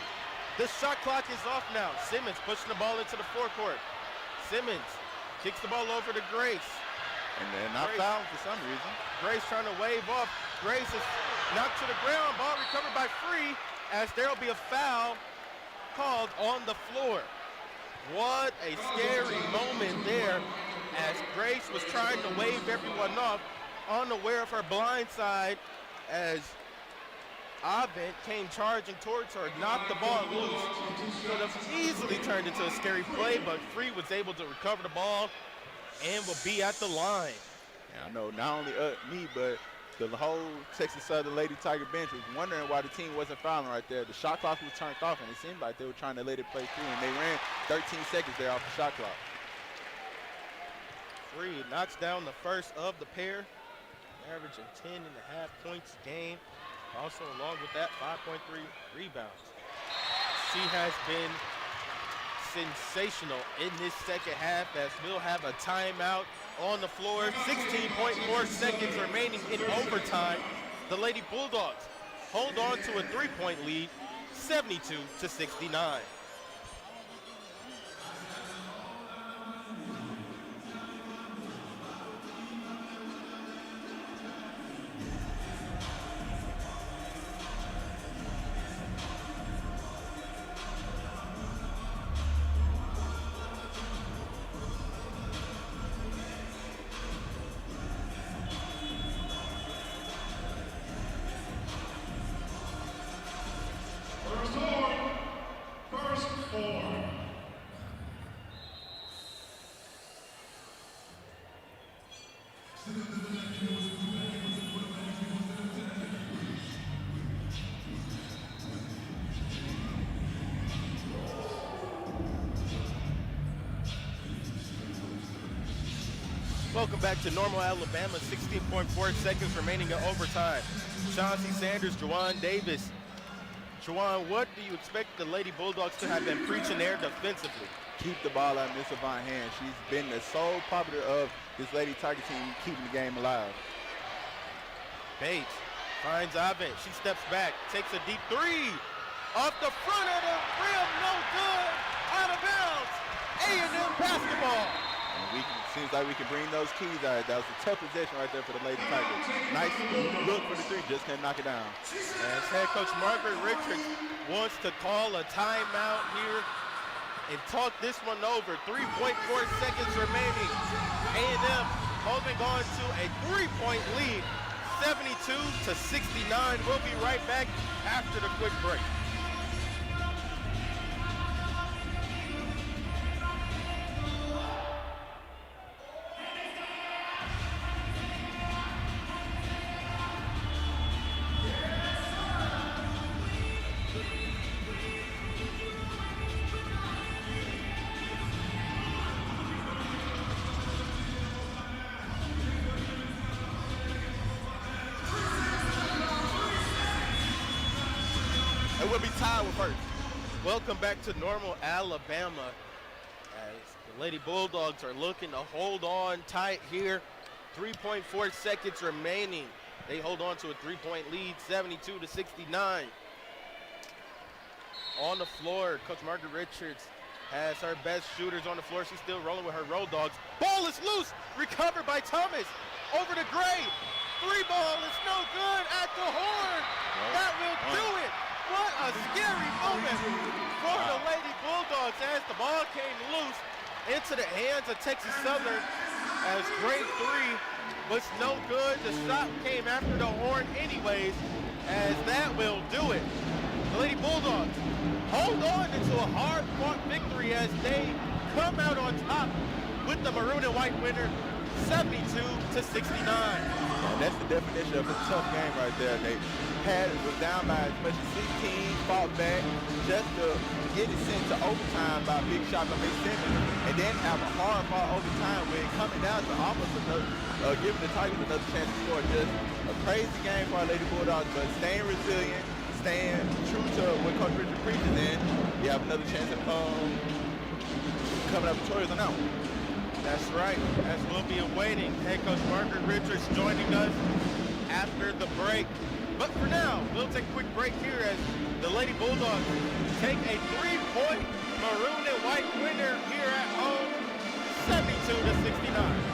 The shot clock is off now. Simmons pushing the ball into the forecourt. Simmons kicks the ball over to Grace. And they're not fouled for some reason. Grace trying to wave off. Grace is knocked to the ground. Ball recovered by Free as there'll be a foul called on the floor. What a scary moment there as Grace was trying to wave everyone off, unaware of her blind side as Avent came charging towards her, knocked the ball loose. Could have easily turned into a scary play, but Free was able to recover the ball and will be at the line. Yeah, I know not only me, but the whole Texas Southern Lady Tiger bench was wondering why the team wasn't fouling right there. The shot clock was turned off, and it seemed like they were trying to let it play through, and they ran 13 seconds there off the shot clock. Free knocks down the first of the pair, averaging 10.5 points a game. Also, along with that, 5.3 rebounds. She has been sensational in this second half as we'll have a timeout on the floor. 16.4 seconds remaining in overtime. The Lady Bulldogs hold on to a 3-point lead, 72-69. Welcome back to Normal Alabama. 16.4 seconds remaining in overtime. Chauncey Sanders, Juwan Davis. Juwan, what do you expect the Lady Bulldogs to have been preaching there defensively? Keep the ball out of Miss Savant's hand. She's been the sole popular of this Lady Tiger team, keeping the game alive. Bates finds Avent. She steps back, takes a deep three. Off the front of the rim, no good. Out of bounds. A&M basketball. And seems like we can bring those keys out. That was a tough possession right there for the Lady Tigers. Nice look for the three, just couldn't knock it down. As head coach Margaret Richards wants to call a timeout here and talk this one over. 3.4 seconds remaining. A&M holding on to a 3-point lead, 72-69. We'll be right back after the quick break. It will be tied with first. Welcome back to Normal Alabama, as the Lady Bulldogs are looking to hold on tight here. 3.4 seconds remaining. They hold on to a 3-point lead, 72-69. On the floor, Coach Margaret Richards has her best shooters on the floor. She's still rolling with her road dogs. Ball is loose, recovered by Thomas. Over to Gray. Three ball is no good at the horn. That will do it. What a scary moment for the Lady Bulldogs as the ball came loose into the hands of Texas Southern as Gray three was no good. The shot came after the horn anyways, as that will do it. The Lady Bulldogs hold on into a hard-fought victory as they come out on top with the maroon and white winner, 72-69. And that's the definition of a tough game right there. They was down by as much as 16, fought back just to get it sent to overtime by a big shot by Miss Simmons, and then have a hard-fought overtime where coming down to almost another, giving the Tigers another chance to score. Just a crazy game for our Lady Bulldogs, but staying resilient, staying true to what Coach Richard preaches, and you have another chance of coming up victorious on that one. That's right, as we'll be awaiting head coach Margaret Richards joining us after the break. But for now, we'll take a quick break here as the Lady Bulldogs take a 3-point maroon and white winner here at home, 72-69.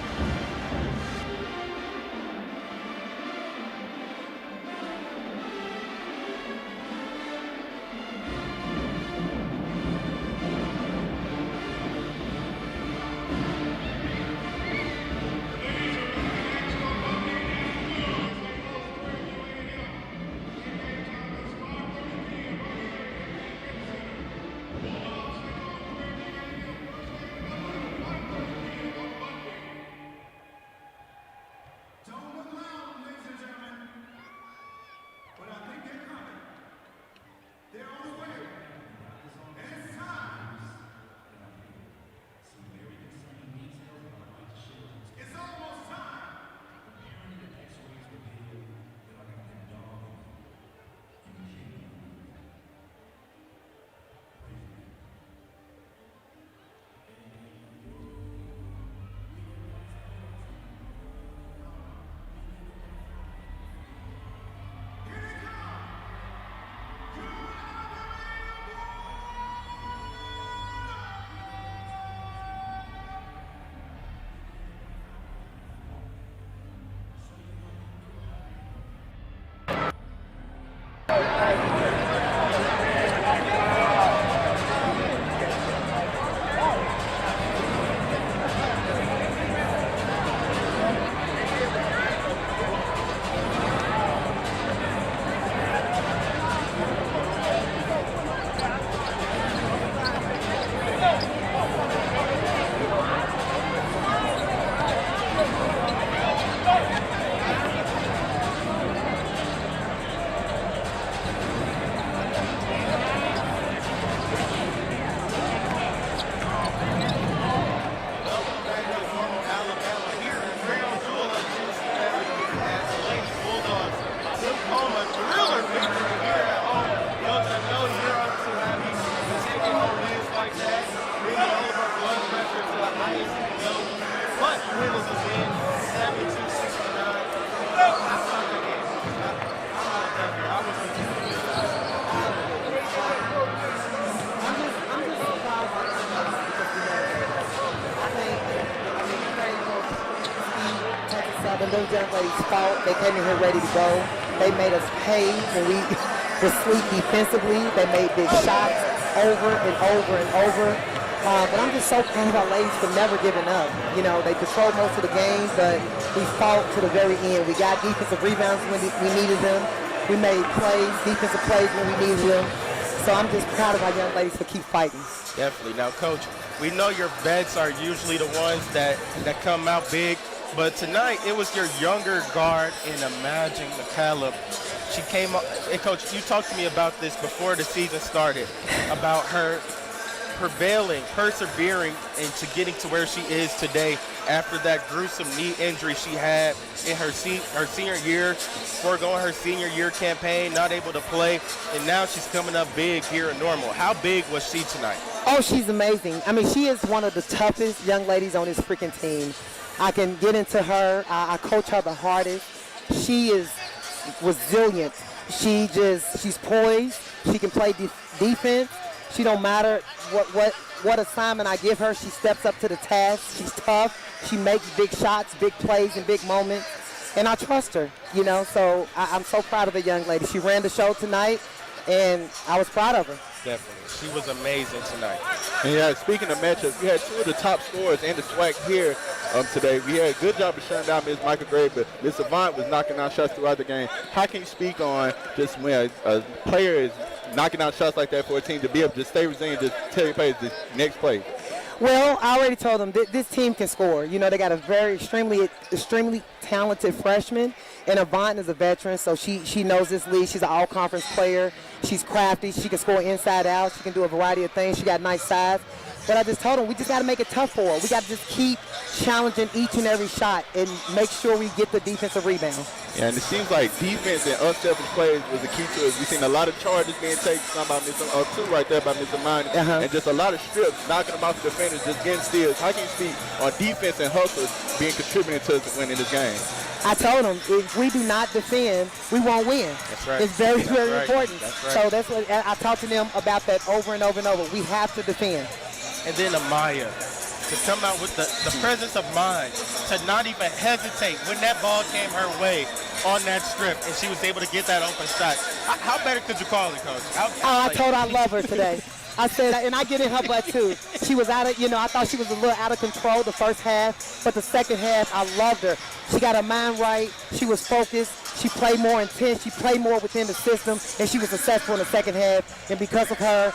them. Those young ladies fought. They came in here ready to go. They made us pay when we were sleep defensively. They made big shots over and over and over. But I'm just so proud of our ladies for never giving up. You know, they controlled most of the game, but we fought to the very end. We got defensive rebounds when we needed them. We made plays, defensive plays when we needed them. So I'm just proud of our young ladies for keep fighting. Definitely. Now, Coach, we know your vets are usually the ones that come out big, but tonight it was your younger guard in Imagine McCallum. She came up, and Coach, you talked to me about this before the season started, about her persevering into getting to where she is today after that gruesome knee injury she had in her senior year, foregoing her senior year campaign, not able to play, and now she's coming up big here in Normal. How big was she tonight? Oh, she's amazing. I mean, she is one of the toughest young ladies on this freaking team. I can get into her. I coach her the hardest. She is resilient. She's poised. She can play defense. She don't matter what assignment I give her. She steps up to the task. She's tough. She makes big shots, big plays, and big moments. And I trust her, you know. So I'm so proud of the young lady. She ran the show tonight, and I was proud of her. Definitely. She was amazing tonight. And yeah, speaking of matchups, we had two of the top scorers in the SWAC here today. We had a good job of shutting down Ms. Michael Gray, but Ms. Avant was knocking down shots throughout the game. How can you speak on just when a player is knocking out shots like that for a team to be able to stay resilient, just tell your players this next play? Well, I already told them this team can score. You know, they got a very extremely talented freshman, and Avant is a veteran, so she knows this league. She's an all-conference player. She's crafty. She can score inside out. She can do a variety of things. She got nice size. But I just told them we just got to make it tough for her. We got to just keep challenging each and every shot and make sure we get the defensive rebound. Yeah, and it seems like defense and unselfish plays was the key to it. We've seen a lot of charges being taken, some by two right there by Mr. Miney, and just a lot of strips, knocking them off the defenders, just getting steals. How can you speak on defense and hustle being contributing to us winning this game? I told them if we do not defend, we won't win. That's right. It's very, very important. That's right. So that's what I talked to them about that over and over and over. We have to defend. And then Amaya, to come out with the presence of mind, to not even hesitate when that ball came her way on that strip, and she was able to get that open shot. How better could you call it, Coach? I told her I love her today. I said, and I get in her butt too. She was out of, I thought she was a little out of control the first half, but the second half, I loved her. She got her mind right. She was focused. She played more intense. She played more within the system, and she was successful in the second half. And because of her,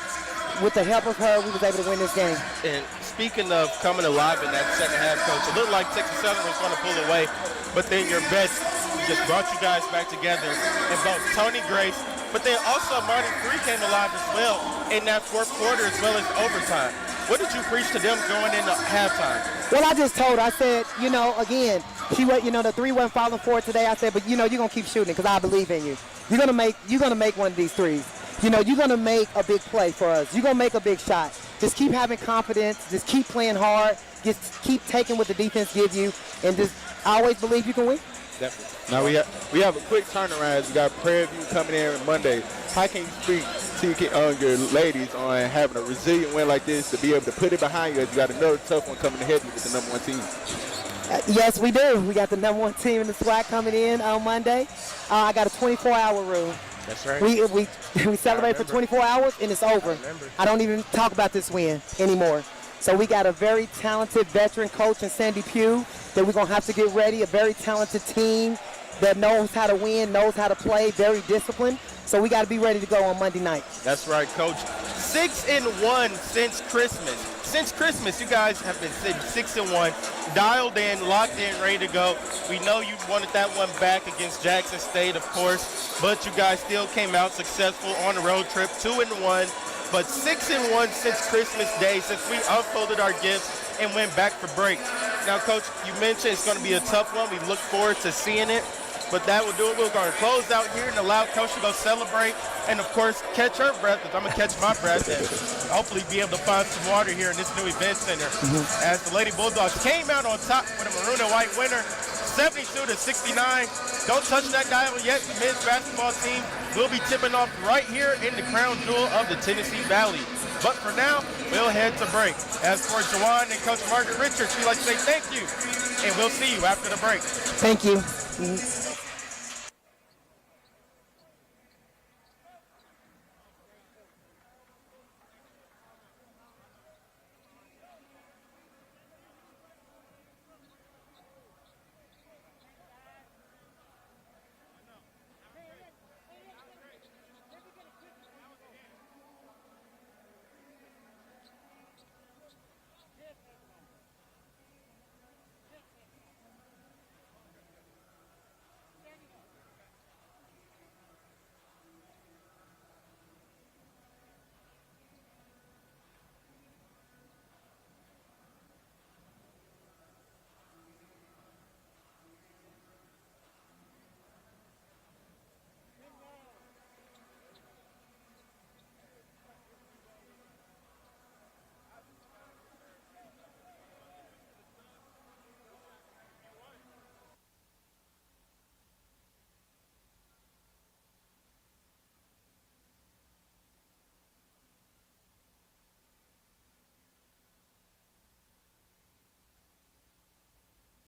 with the help of her, we was able to win this game. And speaking of coming alive in that second half, Coach, it looked like Texas Southern was going to pull away, but then your vets just brought you guys back together, and both Tony Grace, but then also Marty 3 came alive as well in that fourth quarter as well as overtime. What did you preach to them going into halftime? Well, I just told her, I said, again, the 3 wasn't falling for it today. I said, but you're going to keep shooting because I believe in you. You're going to make one of these threes. You're going to make a big play for us. You're going to make a big shot. Just keep having confidence. Just keep playing hard. Just keep taking what the defense gives you. And just always believe you can win. Definitely. Now we have a quick turnaround. We got Prairie View coming in on Monday. How can you speak to your ladies on having a resilient win like this to be able to put it behind you as you got another tough one coming ahead of you with the #1 team? Yes, we do. We got the #1 team in the SWAC coming in on Monday. I got a 24-hour rule. That's right. We celebrate for 24 hours, and it's over. I don't even talk about this win anymore. So we got a very talented veteran coach in Sandy Pugh that we're going to have to get ready, a very talented team that knows how to win, knows how to play, very disciplined. So we got to be ready to go on Monday night. That's right, Coach. 6-1 since Christmas. Since Christmas, you guys have been sitting 6-1, dialed in, locked in, ready to go. We know you wanted that one back against Jackson State, of course, but you guys still came out successful on the road trip, 2-1. But 6-1 since Christmas Day, since we unfolded our gifts and went back for break. Now, Coach, you mentioned it's going to be a tough one. We look forward to seeing it. But that will do it. We're going to close out here and allow Coach to go celebrate and, of course, catch her breath, because I'm going to catch my breath and hopefully be able to find some water here in this new event center. As the Lady Bulldogs came out on top with a maroon and white winner, 72-69. Don't touch that dial yet. The men's basketball team will be tipping off right here in the crown jewel of the Tennessee Valley. But for now, we'll head to break. As for Jawan and Coach Margaret Richards, we'd like to say thank you and we'll see you after the break. Thank you.